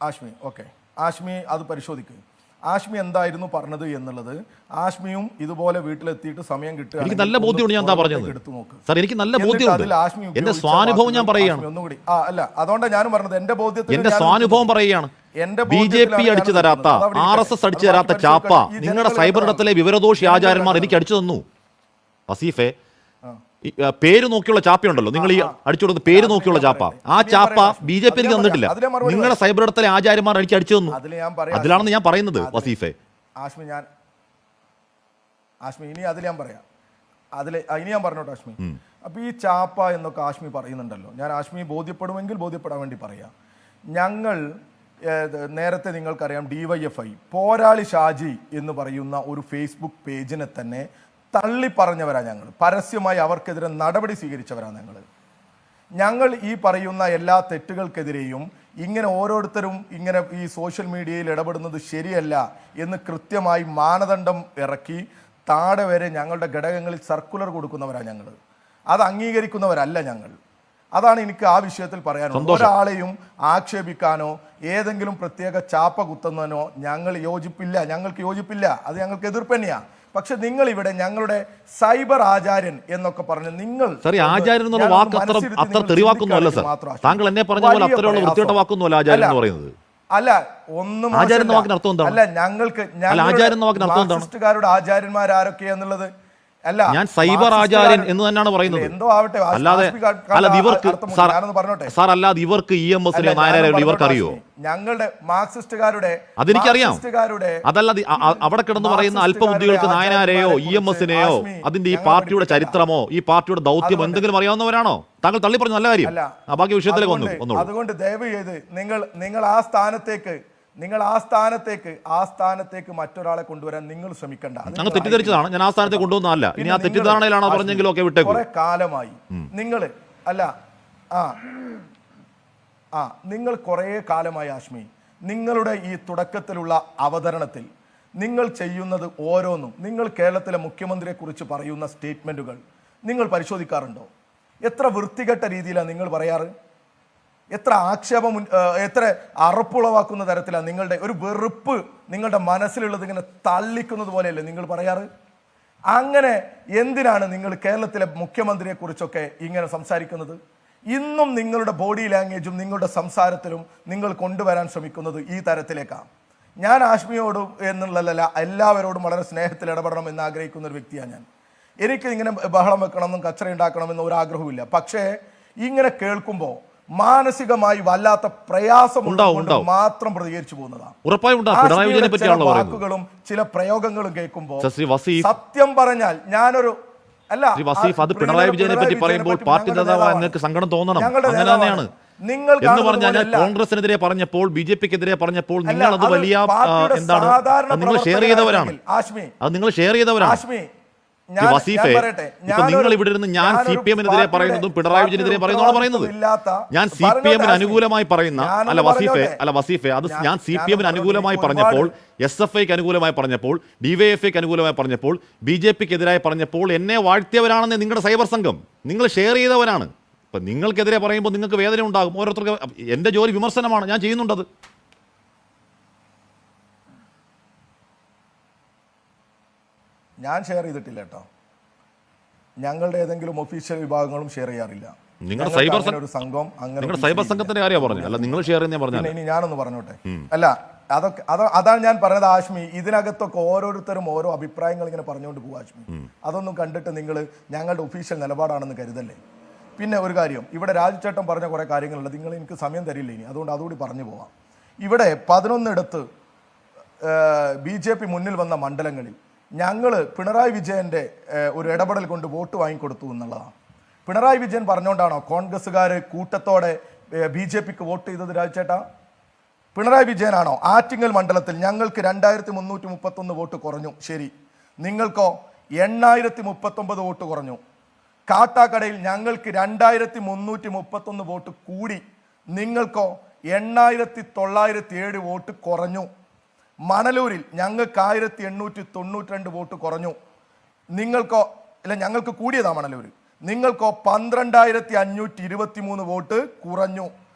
Speaker 3: ആഷ്മി ഓക്കെ, ആഷ്മി അത് പരിശോധിക്കുക. ആഷ്മി എന്തായിരുന്നു പറഞ്ഞത് എന്നുള്ളത് ആഷ്മിയും ഇതുപോലെ വീട്ടിലെത്തിയിട്ട് സമയം കിട്ടുക.
Speaker 1: എനിക്ക് നല്ല ബോധ്യമുണ്ട് ഞാൻ എന്താ പറഞ്ഞത് സാർ, എനിക്ക് നല്ല ബോധ്യമുണ്ട്. എന്റെ സ്വാനുഭവം ഞാൻ പറയുകയാണ്.
Speaker 3: ഒന്നുകൂടി അല്ല, അതുകൊണ്ടാണ് ഞാനും പറഞ്ഞത് എന്റെ ബോധ്യത്തിൽ
Speaker 1: എന്റെ സ്വാനുഭവം പറയുകയാണ്. BJP അടിച്ചു തരാത്ത, RSS അടിച്ചു തരാത്ത ചാപ്പ നിങ്ങളുടെ സൈബർ ഇടത്തിലെ വിവരദോഷി ആചാര്യന്മാർ എനിക്ക് അടിച്ചു തന്നു. വസീഫെ, പേര് നോക്കിയുള്ള ചാപ്പയുണ്ടല്ലോ, നിങ്ങൾ ഈ അടിച്ചു കൊടുത്ത പേര് നോക്കിയുള്ള ചാപ്പ, ആ ചാപ്പ BJP എനിക്ക് തന്നിട്ടില്ല. നിങ്ങളുടെ സൈബർ ഇടത്തിലെ ആചാര്യന്മാർ എനിക്ക് അടിച്ചു തന്നു. അതിലാണെന്ന് ഞാൻ പറയുന്നത് വസീഫെ.
Speaker 3: ആഷ്മി ഇനി അതിൽ ഞാൻ പറയാം, ഇനി ഞാൻ പറഞ്ഞോട്ടെ ആഷ്മി. അപ്പൊ ഈ ചാപ്പ എന്നൊക്കെ ആഷ്മി പറയുന്നുണ്ടല്ലോ, ഞാൻ ആഷ്മി ബോധ്യപ്പെടുമെങ്കിൽ ബോധ്യപ്പെടാൻ വേണ്ടി പറയാം. ഞങ്ങൾ നേരത്തെ നിങ്ങൾക്കറിയാം DYFI പോരാളി ഷാജി എന്ന് പറയുന്ന ഒരു ഫേസ്ബുക്ക് പേജിനെ തന്നെ തള്ളി പറഞ്ഞവരാണ് ഞങ്ങൾ. പരസ്യമായി അവർക്കെതിരെ നടപടി സ്വീകരിച്ചവരാണ് ഞങ്ങൾ. ഈ പറയുന്ന എല്ലാ തെറ്റുകൾക്കെതിരെയും ഇങ്ങനെ ഓരോരുത്തരും ഇങ്ങനെ ഈ സോഷ്യൽ മീഡിയയിൽ ഇടപെടുന്നത് ശരിയല്ല എന്ന് കൃത്യമായി മാനദണ്ഡം ഇറക്കി താഴെ വരെ ഞങ്ങളുടെ ഘടകങ്ങളിൽ സർക്കുലർ കൊടുക്കുന്നവരാണ് ഞങ്ങൾ. അത് അംഗീകരിക്കുന്നവരല്ല ഞങ്ങൾ. അതാണ് എനിക്ക് ആ വിഷയത്തിൽ പറയാനുള്ളത്. ഒരാളെയും ആക്ഷേപിക്കാനോ ഏതെങ്കിലും പ്രത്യേക ചാപ്പ കുത്തുന്നതിനോ ഞങ്ങൾക്ക് യോജിപ്പില്ല. അത് ഞങ്ങൾക്ക് എതിർപ്പ് തന്നെയാണ്. പക്ഷെ നിങ്ങൾ ഇവിടെ ഞങ്ങളുടെ സൈബർ ആചാര്യൻ എന്നൊക്കെ പറഞ്ഞ് നിങ്ങൾ
Speaker 1: ആചാര്യൻ എന്നുള്ള വാക്ക് അത്ര തെറിവാക്കൊന്നുമല്ല സർ. താങ്കൾ എന്നെ പറഞ്ഞ പോലെ അത്രയുള്ള വൃത്തിയുടെ വാക്കൊന്നുമല്ല ആചാര്യൻ എന്ന് പറയുന്നത്.
Speaker 3: അല്ല, ഒന്നും
Speaker 1: ആചാര്യൻ എന്ന വാക്കിന് അർത്ഥം എന്താണ്?
Speaker 3: അല്ല, ഞങ്ങൾക്ക്
Speaker 1: ആചാര്യൻ എന്ന വാക്കിന് അർത്ഥം എന്താണ്?
Speaker 3: മാർക്സിസ്റ്റുകാരുടെ ആചാര്യന്മാർ ആരൊക്കെയാന്നുള്ളത് അല്ല,
Speaker 1: ഞാൻ സൈബർ ആചാര്യൻ എന്ന് തന്നെയാണ് പറയുന്നത്.
Speaker 3: എന്തോ ആവട്ടെ,
Speaker 1: അല്ലാതെ ഇവർക്ക് സാർ, അല്ലാതെ ഇവർക്ക് EMS-നെ നായനാരെയോ ഇവർക്ക് അറിയോ?
Speaker 3: ഞങ്ങളുടെ മാർക്സിസ്റ്റുകാരുടെ
Speaker 1: അതെനിക്കറിയാം. അതല്ലാതെ അവിടെ കിടന്ന് പറയുന്ന അല്പബുദ്ധികൾക്ക് നായനാരെയോ EMS-നെയോ അതിന്റെ ഈ പാർട്ടിയുടെ ചരിത്രമോ ഈ പാർട്ടിയുടെ ദൗത്യമോ എന്തെങ്കിലും അറിയാവുന്നവരാണോ? താങ്കൾ തള്ളി പറഞ്ഞു, നല്ല കാര്യം. ബാക്കി വിഷയത്തിലേക്ക് വന്നു.
Speaker 3: അതുകൊണ്ട് ദയവ് ചെയ്ത് നിങ്ങൾ ആ സ്ഥാനത്തേക്ക് മറ്റൊരാളെ കൊണ്ടുവരാൻ നിങ്ങൾ ശ്രമിക്കണ്ട.
Speaker 1: അങ്ങ് തെറ്റിദ്ധരിച്ചതാണ്. ഞാൻ ആ സ്ഥാനത്തെ കൊണ്ടുവന്നതല്ല. ഇനി ആ തെറ്റിദ്ധാരണയിലാണോ പറഞ്ഞെങ്കിലും ഒക്കെ വിട്ടേക്കും.
Speaker 3: കുറെ കാലമായി നിങ്ങൾ കുറെ കാലമായി ആഷ്മി നിങ്ങളുടെ ഈ തുടക്കത്തിലുള്ള അവതരണത്തിൽ നിങ്ങൾ ചെയ്യുന്നത് ഓരോന്നും, നിങ്ങൾ കേരളത്തിലെ മുഖ്യമന്ത്രിയെ കുറിച്ച് പറയുന്ന സ്റ്റേറ്റ്മെന്റുകൾ നിങ്ങൾ പരിശോധിക്കാറുണ്ടോ? എത്ര വൃത്തികെട്ട രീതിയിലാണ് നിങ്ങൾ പറയാറ്? എത്ര ആക്ഷേപം, എത്ര അറപ്പുളവാക്കുന്ന തരത്തിലാണ് നിങ്ങളുടെ ഒരു വെറുപ്പ്, നിങ്ങളുടെ മനസ്സിലുള്ളത് ഇങ്ങനെ തള്ളിക്കുന്നത് പോലെയല്ലേ നിങ്ങൾ പറയാറ്? അങ്ങനെ എന്തിനാണ് നിങ്ങൾ കേരളത്തിലെ മുഖ്യമന്ത്രിയെ കുറിച്ചൊക്കെ ഇങ്ങനെ സംസാരിക്കുന്നത്? ഇന്നും നിങ്ങളുടെ ബോഡി ലാംഗ്വേജും നിങ്ങളുടെ സംസാരത്തിലും നിങ്ങൾ കൊണ്ടുവരാൻ ശ്രമിക്കുന്നത് ഈ തരത്തിലേക്കാണ്. ഞാൻ ആഷ്മിയോട് എന്നുള്ളതല്ല, എല്ലാവരോടും വളരെ സ്നേഹത്തിൽ ഇടപെടണം എന്ന് ആഗ്രഹിക്കുന്ന ഒരു വ്യക്തിയാണ് ഞാൻ. എനിക്ക് ഇങ്ങനെ ബഹളം വെക്കണമെന്നും കച്ചറ ഉണ്ടാക്കണമെന്നും ഒരു ആഗ്രഹവും. പക്ഷേ ഇങ്ങനെ കേൾക്കുമ്പോൾ മാനസികമായി വല്ലാത്ത പ്രയാസം മാത്രം പ്രതികരിച്ചു പോകുന്നതാണ്. വാക്കുകളും ചില പ്രയോഗങ്ങളും കേൾക്കുമ്പോൾ സത്യം പറഞ്ഞാൽ ഞാനൊരു
Speaker 1: പിണറായി വിജയനെ പറ്റി പറയുമ്പോൾ പാർട്ടി നേതാവായ നിങ്ങൾക്ക് സങ്കടം തോന്നണം. അങ്ങനെ തന്നെയാണ് എന്ന് പറഞ്ഞാൽ കോൺഗ്രസിനെതിരെ പറഞ്ഞപ്പോൾ BJP-ക്കെതിരെ പറഞ്ഞപ്പോൾ നിങ്ങൾ അത് വലിയ എന്താണ് നിങ്ങൾ ഷെയർ ചെയ്തവരാണ്. അത് നിങ്ങൾ ഷെയർ ചെയ്തവരാണ്. വസീഫെ, ഇപ്പൊ നിങ്ങൾ ഇവിടെ ഇരുന്ന് ഞാൻ CPM-നെതിരെ പറയുന്നതും പിണറായി വിജയനെതിരെ പറയുന്നതാണ് പറയുന്നത്. ഞാൻ CPM-ന് അനുകൂലമായി പറയുന്ന വസീഫെ അത് ഞാൻ CPM-ന് അനുകൂലമായി പറഞ്ഞപ്പോൾ, SFIക്ക് അനുകൂലമായി പറഞ്ഞപ്പോൾ, DYFIക്ക് അനുകൂലമായി പറഞ്ഞപ്പോൾ, BJP-ക്കെതിരായി പറഞ്ഞപ്പോൾ എന്നെ വാഴ്ത്തിയവരാണെന്ന് നിങ്ങളുടെ സൈബർ സംഘം. നിങ്ങൾ ഷെയർ ചെയ്തവരാണ്. ഇപ്പൊ നിങ്ങൾക്കെതിരെ പറയുമ്പോൾ നിങ്ങൾക്ക് വേദന ഉണ്ടാകും. ഓരോരുത്തർക്ക് എന്റെ ജോലി വിമർശനമാണ്, ഞാൻ ചെയ്യുന്നുണ്ടത്.
Speaker 3: ഞാൻ ഷെയർ ചെയ്തിട്ടില്ല കേട്ടോ. ഞങ്ങളുടെ ഏതെങ്കിലും ഒഫീഷ്യൽ വിഭാഗങ്ങളും ഷെയർ ചെയ്യാറില്ല.
Speaker 1: നിങ്ങളുടെ സൈബർ സംഘത്തിന്റെ കാര്യമാണ് പറഞ്ഞത്, അല്ല നിങ്ങൾ ഷെയർ ചെയ്യുന്ന പറഞ്ഞാൽ.
Speaker 3: ഇനി ഞാനൊന്ന് പറഞ്ഞോട്ടെ. അല്ല, അതാണ് ഞാൻ പറഞ്ഞത് ആഷ്മി. ഇതിനകത്തൊക്കെ ഓരോരുത്തരും ഓരോ അഭിപ്രായങ്ങൾ ഇങ്ങനെ പറഞ്ഞുകൊണ്ട് പോകും ആഷ്മി. അതൊന്നും കണ്ടിട്ട് നിങ്ങൾ ഞങ്ങളുടെ ഒഫീഷ്യൽ നിലപാടാണെന്ന് കരുതല്ലേ. പിന്നെ ഒരു കാര്യം, ഇവിടെ രാജുചേട്ടൻ പറഞ്ഞ കുറെ കാര്യങ്ങളുണ്ട്. നിങ്ങൾ എനിക്ക് സമയം തരില്ല ഇനി, അതുകൊണ്ട് അതുകൂടി പറഞ്ഞു പോവാം. ഇവിടെ 11 BJP മുന്നിൽ വന്ന മണ്ഡലങ്ങളിൽ ഞങ്ങൾ പിണറായി വിജയൻ്റെ ഒരു ഇടപെടൽ കൊണ്ട് വോട്ട് വാങ്ങിക്കൊടുത്തു എന്നുള്ളതാണ്. പിണറായി വിജയൻ പറഞ്ഞുകൊണ്ടാണോ കോൺഗ്രസ്സുകാർ കൂട്ടത്തോടെ BJPക്ക് വോട്ട് ചെയ്തത് രാജേട്ടാ? പിണറായി വിജയനാണോ? ആറ്റിങ്ങൽ മണ്ഡലത്തിൽ ഞങ്ങൾക്ക് 2331 വോട്ട് കുറഞ്ഞു, ശരി. നിങ്ങൾക്കോ 8039 വോട്ട് കുറഞ്ഞു. കാട്ടാക്കടയിൽ ഞങ്ങൾക്ക് 2331 വോട്ട് കൂടി, നിങ്ങൾക്കോ 8907 വോട്ട് കുറഞ്ഞു. മണലൂരിൽ ഞങ്ങൾക്ക് 1892 വോട്ട് കുറഞ്ഞു, നിങ്ങൾക്കോ അല്ല ഞങ്ങൾക്ക് കൂടിയതാ മണലൂരിൽ, നിങ്ങൾക്കോ 12523 വോട്ട് കുറഞ്ഞു.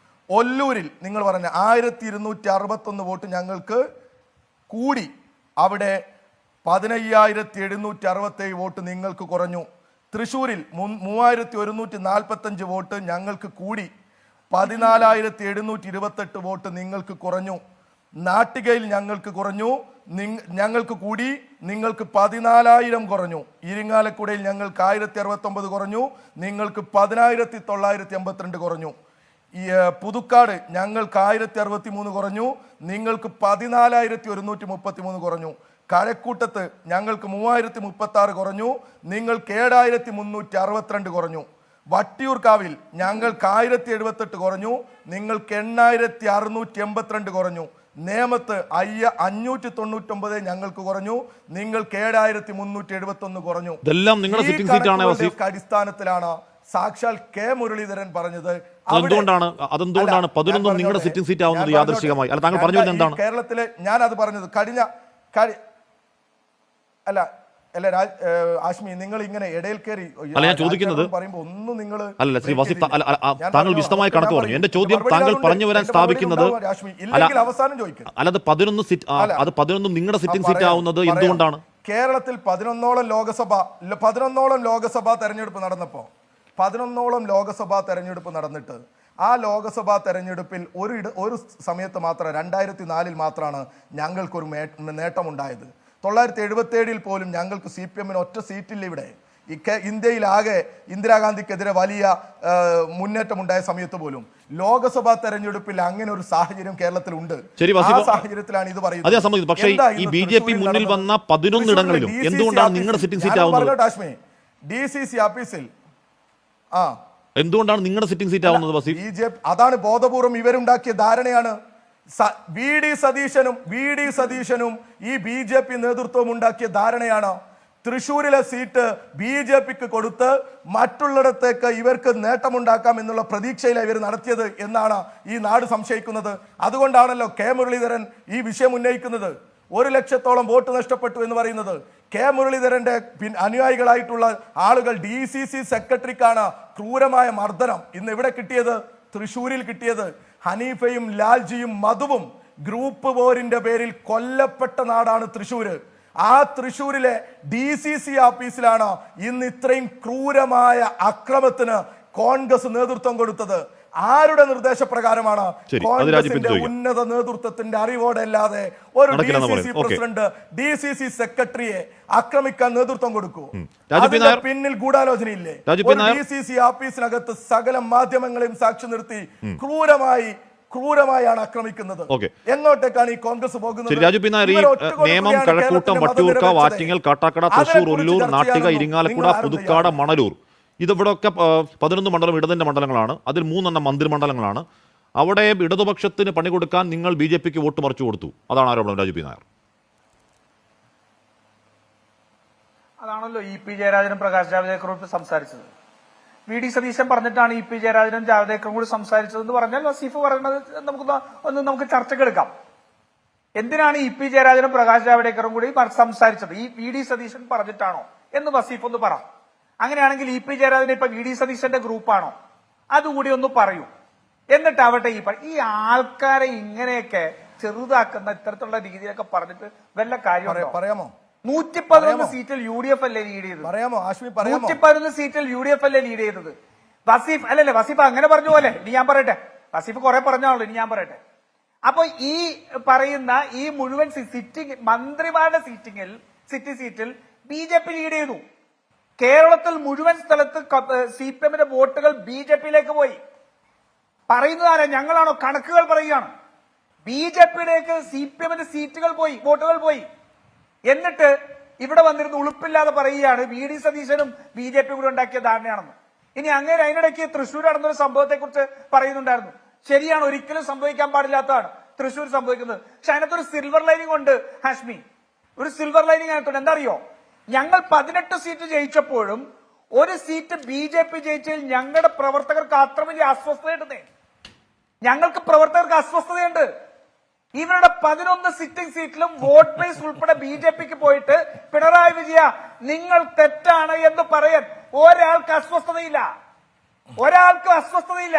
Speaker 3: ഒല്ലൂരിൽ നിങ്ങൾ പറഞ്ഞ 1261 വോട്ട് ഞങ്ങൾക്ക് കൂടി, അവിടെ 15767 വോട്ട് നിങ്ങൾക്ക് കുറഞ്ഞു. തൃശ്ശൂരിൽ 3145 വോട്ട് ഞങ്ങൾക്ക് കൂടി, 14728 വോട്ട് നിങ്ങൾക്ക് കുറഞ്ഞു. നാട്ടികയിൽ ഞങ്ങൾക്ക് കുറഞ്ഞു, ഞങ്ങൾക്ക് കൂടി, നിങ്ങൾക്ക് 14000 കുറഞ്ഞു. ഇരിങ്ങാലക്കുടയിൽ ഞങ്ങൾക്ക് 1069 കുറഞ്ഞു, നിങ്ങൾക്ക് 10982 കുറഞ്ഞു. പുതുക്കാട് ഞങ്ങൾക്ക് 1063 കുറഞ്ഞു, നിങ്ങൾക്ക് 14133 കുറഞ്ഞു. കഴക്കൂട്ടത്ത് ഞങ്ങൾക്ക് 3036 കുറഞ്ഞു, നിങ്ങൾക്ക് 7362 കുറഞ്ഞു. വട്ടിയൂർക്കാവിൽ ഞങ്ങൾക്ക് 1078 കുറഞ്ഞു, നിങ്ങൾക്ക് 8682 കുറഞ്ഞു. നേമത്ത് 599 ഞങ്ങൾക്ക് കുറഞ്ഞു, നിങ്ങൾക്ക് 7371 കുറഞ്ഞു.
Speaker 1: ഇതെല്ലാം നിങ്ങളുടെ സിറ്റിംഗ് സീറ്റാണ്.
Speaker 3: അടിസ്ഥാനത്തിലാണ് സാക്ഷാൽ കെ മുരളീധരൻ പറഞ്ഞത്.
Speaker 1: അതെന്തുകൊണ്ടാണ് 11 നിങ്ങളുടെ സിറ്റിംഗ് സീറ്റ് ആവുന്നത് യാദൃശ്ചികമായി? അല്ല, താങ്കൾ പറഞ്ഞു എന്താണ്?
Speaker 3: കേരളത്തിലെ ഞാൻ അത് പറഞ്ഞത് അല്ല ആശ്മി, നിങ്ങൾ ഇങ്ങനെ ഇടയിൽ കയറി
Speaker 1: ഞാൻ ചോദിക്കുന്നത്
Speaker 3: പറയുമ്പോൾ ഒന്നും നിങ്ങൾ
Speaker 1: അല്ല ശ്രീ വസീഫ്, താങ്കൾ വിശദമായി കണക്ക് പറഞ്ഞു. എന്റെ ചോദ്യം താങ്കൾ പറഞ്ഞു വരാൻ സ്ഥാപിക്കുന്നത്
Speaker 3: അവസാനം ചോദിക്കും.
Speaker 1: അല്ലാതെ 11 നിങ്ങളുടെ സിറ്റിംഗ് സീറ്റ് ആവുന്നത് എന്തുകൊണ്ടാണ്?
Speaker 3: കേരളത്തിൽ 11ഓളം ലോകസഭാ തെരഞ്ഞെടുപ്പ് നടന്നപ്പോൾ 11ഓളം ലോകസഭാ തെരഞ്ഞെടുപ്പ് നടന്നിട്ട് ആ ലോകസഭാ തെരഞ്ഞെടുപ്പിൽ ഒരു സമയത്ത് മാത്രം 2004 മാത്രമാണ് ഞങ്ങൾക്കൊരു നേട്ടമുണ്ടായത്. 977 പോലും ഞങ്ങൾക്ക് CPM ഒറ്റ സീറ്റില്ല. ഇവിടെ ഇന്ത്യയിലാകെ ഇന്ദിരാഗാന്ധിക്കെതിരെ വലിയ മുന്നേറ്റമുണ്ടായ സമയത്ത് പോലും ലോകസഭാ തെരഞ്ഞെടുപ്പിൽ അങ്ങനെ ഒരു സാഹചര്യം കേരളത്തിലുണ്ട്. ആ സാഹചര്യത്തിലാണ് ഇത് പറയുന്നത്.
Speaker 1: പക്ഷേ ഈ BJP മുന്നിൽ വന്ന 11 ഇടങ്ങളിലും എന്തുകൊണ്ടാണ് നിങ്ങളുടെ സിറ്റിംഗ് സീറ്റ് ആവുന്നത്?
Speaker 3: DCC ആഫീസിൽ
Speaker 1: എന്തുകൊണ്ടാണ് നിങ്ങളുടെ സിറ്റിംഗ് സീറ്റ് ആവുന്നത്?
Speaker 3: BJP അതാണ് ബോധപൂർവം ഇവരുണ്ടാക്കിയ ധാരണയാണ്. വി ഡി സതീശനും ഈ BJP നേതൃത്വം ഉണ്ടാക്കിയ ധാരണയാണ്. തൃശ്ശൂരിലെ സീറ്റ് BJPക്ക് കൊടുത്ത് മറ്റുള്ളിടത്തേക്ക് ഇവർക്ക് നേട്ടമുണ്ടാക്കാം എന്നുള്ള പ്രതീക്ഷയിലാണ് ഇവർ നടത്തിയത് എന്നാണ് ഈ നാട് സംശയിക്കുന്നത്. അതുകൊണ്ടാണല്ലോ കെ മുരളീധരൻ ഈ വിഷയം ഉന്നയിക്കുന്നത്. 1 ലക്ഷത്തോളം വോട്ട് നഷ്ടപ്പെട്ടു എന്ന് പറയുന്നത്. കെ മുരളീധരന്റെ അനുയായികളായിട്ടുള്ള ആളുകൾ DCC സെക്രട്ടറിക്കാണ് ക്രൂരമായ മർദ്ദനം ഇന്ന് ഇവിടെ കിട്ടിയത്, തൃശ്ശൂരിൽ കിട്ടിയത്. ഹനീഫയും ലാൽജിയും മധുവും ഗ്രൂപ്പ് പോരിന്റെ പേരിൽ കൊല്ലപ്പെട്ട നാടാണ് തൃശ്ശൂര്. ആ തൃശ്ശൂരിലെ DCC ആഫീസിലാണ് ഇന്ന് ഇത്രയും ക്രൂരമായ അക്രമത്തിന് കോൺഗ്രസ് നേതൃത്വം കൊടുത്തത്. ആരുടെ നിർദ്ദേശപ്രകാരമാണ്? കോൺഗ്രസിന്റെ ഉന്നത നേതൃത്വത്തിന്റെ അറിവോടെ അല്ലാതെ ഒരു DCC പ്രസിഡന്റ് DCC സെക്രട്ടറിയെ ആക്രമിക്കാൻ നേതൃത്വം കൊടുക്കൂ? അതിന്റെ പിന്നിൽ ഗൂഢാലോചനയില്ലേ? DCC ആഫീസിനകത്ത് സകല മാധ്യമങ്ങളെയും സാക്ഷി നിർത്തി ക്രൂരമായാണ് ആക്രമിക്കുന്നത്. എങ്ങോട്ടേക്കാണ് ഈ കോൺഗ്രസ് പോകുന്നത്?
Speaker 1: നേമം, കഴക്കൂട്ടം, വട്ടിയൂർക്കാവ്, ആറ്റിങ്ങൽ, കാട്ടാക്കട, തൃശൂർ, ഒല്ലൂർ, നാട്ടിക, ഇരിങ്ങാലക്കുട, പുതുക്കാട്, മണലൂർ, ഇതിവിടെയൊക്കെ 11 മണ്ഡലം ഇടതിന്റെ മണ്ഡലങ്ങളാണ്. അതിൽ 3 മന്ത്രിമണ്ഡലങ്ങളാണ്. അവിടെ ഇടതുപക്ഷത്തിന് പണി കൊടുക്കാൻ നിങ്ങൾ BJPക്ക് വോട്ട് മറിച്ചു കൊടുത്തു. അതാണ് ആരോപണം രാജു പി നായർ.
Speaker 4: അതാണല്ലോ EP ജയരാജനും പ്രകാശ് ജാവ്ദേക്കറും സംസാരിച്ചത്. VD സതീശൻ പറഞ്ഞിട്ടാണ് EP ജയരാജനും ജാവ്ദേക്കറും കൂടി സംസാരിച്ചതെന്ന് പറഞ്ഞാൽ വസീഫ് പറയുന്നത് നമുക്ക് ചർച്ചക്കെടുക്കാം. എന്തിനാണ് EP ജയരാജനും പ്രകാശ് ജാവ്ദേക്കറും കൂടി സംസാരിച്ചത്? ഈ VD സതീശൻ പറഞ്ഞിട്ടാണോ എന്ന് വസീഫ് ഒന്ന് പറ. അങ്ങനെയാണെങ്കിൽ EP ജയരാജൻ ഇപ്പൊ VD സതീശന്റെ ഗ്രൂപ്പാണോ? അതുകൂടി ഒന്ന് പറയൂ. എന്നിട്ടാവട്ടെ ഈ ആൾക്കാരെ ഇങ്ങനെയൊക്കെ ചെറുതാക്കുന്ന ഇത്തരത്തിലുള്ള രീതിയിലൊക്കെ പറഞ്ഞിട്ട് വല്ല കാര്യം
Speaker 3: പറയാമോ?
Speaker 4: 111 സീറ്റിൽ UDF അല്ലേ ലീഡ് ചെയ്തത്? 111 സീറ്റിൽ UDF അല്ലേ ലീഡ് ചെയ്തത്? വസീഫ് അല്ലല്ലേ? വസീഫ് അങ്ങനെ പറഞ്ഞ പോലെ ഇനി ഞാൻ പറയട്ടെ. വസീഫ് കുറെ പറഞ്ഞാണല്ലോ, ഇനി ഞാൻ പറയട്ടെ. അപ്പൊ ഈ പറയുന്ന ഈ മുഴുവൻ മന്ത്രിമാരുടെ സിറ്റി സീറ്റിൽ BJP ലീഡ് ചെയ്തു. കേരളത്തിൽ മുഴുവൻ സ്ഥലത്ത് CPMന്റെ വോട്ടുകൾ BJPയിലേക്ക് പോയി. പറയുന്നതാരാ? ഞങ്ങളാണോ? കണക്കുകൾ പറയുകയാണ്. BJPയിലേക്ക് CPMന്റെ സീറ്റുകൾ പോയി, വോട്ടുകൾ പോയി. എന്നിട്ട് ഇവിടെ വന്നിരുന്ന് ഉളുപ്പില്ലാതെ പറയുകയാണ് VD സതീശനും BJP കൂടെ ഉണ്ടാക്കിയ ധാരണയാണെന്ന്. ഇനി അങ്ങനെ അതിനിടയ്ക്ക് തൃശ്ശൂർ നടന്നൊരു സംഭവത്തെ കുറിച്ച് പറയുന്നുണ്ടായിരുന്നു. ശരിയാണ്, ഒരിക്കലും സംഭവിക്കാൻ പാടില്ലാത്തതാണ് തൃശ്ശൂർ സംഭവിക്കുന്നത്. പക്ഷെ അതിനകത്തൊരു സിൽവർ ലൈനിങ് ഉണ്ട് ഹാഷ്മി, ഒരു സിൽവർ ലൈനിങ് അതിനകത്തുണ്ട്. എന്താ അറിയോ, ഞങ്ങൾ 18 സീറ്റ് ജയിച്ചപ്പോഴും ഒരു സീറ്റ് BJP ജയിച്ചതിൽ ഞങ്ങളുടെ പ്രവർത്തകർക്ക് അത്ര വലിയ അസ്വസ്ഥതയുണ്ടെന്നേ. ഞങ്ങൾക്ക് പ്രവർത്തകർക്ക് അസ്വസ്ഥതയുണ്ട്. ഇവരുടെ 11 സിറ്റിംഗ് സീറ്റിലും വോട്ട് ബേസ് ഉൾപ്പെടെ BJPക്ക് പോയിട്ട് പിണറായി വിജയ നിങ്ങൾ തെറ്റാണ് എന്ന് പറയാൻ ഒരാൾക്ക് അസ്വസ്ഥതയില്ല, ഒരാൾക്കും അസ്വസ്ഥതയില്ല.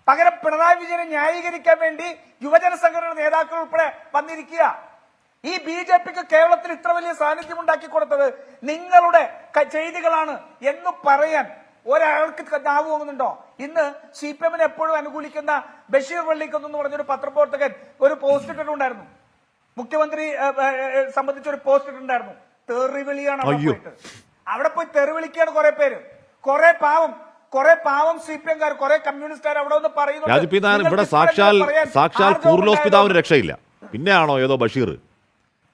Speaker 4: പകരം പിണറായി വിജയനെ ന്യായീകരിക്കാൻ വേണ്ടി യുവജന സംഘടന നേതാക്കൾ ഉൾപ്പെടെ വന്നിരിക്കുക. ഈ BJPക്ക് കേരളത്തിൽ ഇത്ര വലിയ സാന്നിധ്യം ഉണ്ടാക്കി കൊടുത്തത് നിങ്ങളുടെ ചെയ്തികളാണ് എന്ന് പറയാൻ ഒരാൾക്ക് നാവ് പോകുന്നുണ്ടോ? ഇന്ന് CPM-നെ എപ്പോഴും അനുകൂലിക്കുന്ന ബഷീർ വെള്ളിക്കുന്ന് എന്ന് പറഞ്ഞൊരു പത്രപ്രവർത്തകൻ ഒരു പോസ്റ്റ് ഇട്ടിട്ടുണ്ടായിരുന്നു. മുഖ്യമന്ത്രി സംബന്ധിച്ചൊരു പോസ്റ്റ് ഇട്ടിട്ടുണ്ടായിരുന്നു. തെറിവിളിയാണ് അവിടെ പോയി തെറിവിളിക്കുകയാണ് കുറെ പേര്, കുറെ പാവം CPM-കാർ, കുറെ കമ്മ്യൂണിസ്റ്റുകാർ അവിടെ ഒന്ന് പറയുന്നു.
Speaker 1: ഇവിടെ സാക്ഷാൽ കൂർലോസ് പിതാവിന് രക്ഷയില്ല. പിന്നെയാണോ ഏതോ ബഷീർ?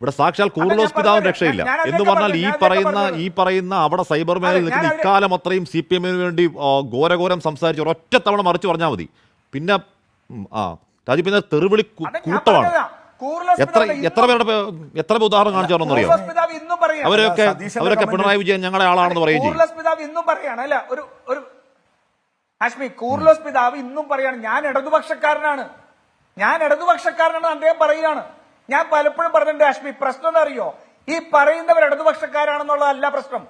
Speaker 1: ഇവിടെ സാക്ഷാൽ കൂർലോസ് പിതാവിന് രക്ഷയില്ല എന്ന് പറഞ്ഞാൽ ഈ പറയുന്ന അവിടെ സൈബർ മേഖലയിൽ നിൽക്കുന്ന ഇക്കാലം അത്രയും CPM-ന് വേണ്ടി ഘോരഘോരം സംസാരിച്ച് ഒരൊറ്റ തവണ മറിച്ച് പറഞ്ഞാൽ മതി. പിന്നെ രാജീവ്, പിന്നെ തെറിവിളി കൂട്ടമാണ്. എത്ര ഉദാഹരണം കാണിച്ചു തരണമെന്നറിയോ? അവരൊക്കെ പിണറായി വിജയൻ ഞങ്ങളുടെ ആളാണെന്ന് പറയുകയും ചെയ്യും.
Speaker 4: കൂർലോസ് പിതാവ് ഇന്നും പറയാണ് ഞാൻ ഇടതുപക്ഷക്കാരനാണ് അദ്ദേഹം പറയുകയാണ്. ഞാൻ പലപ്പോഴും പറഞ്ഞിട്ടുണ്ട് ഹാഷ്മി, പ്രശ്നം എന്താ അറിയോ, ഈ പറയുന്നവർ ഇടതുപക്ഷക്കാരാണെന്നുള്ളതല്ല പ്രശ്നം.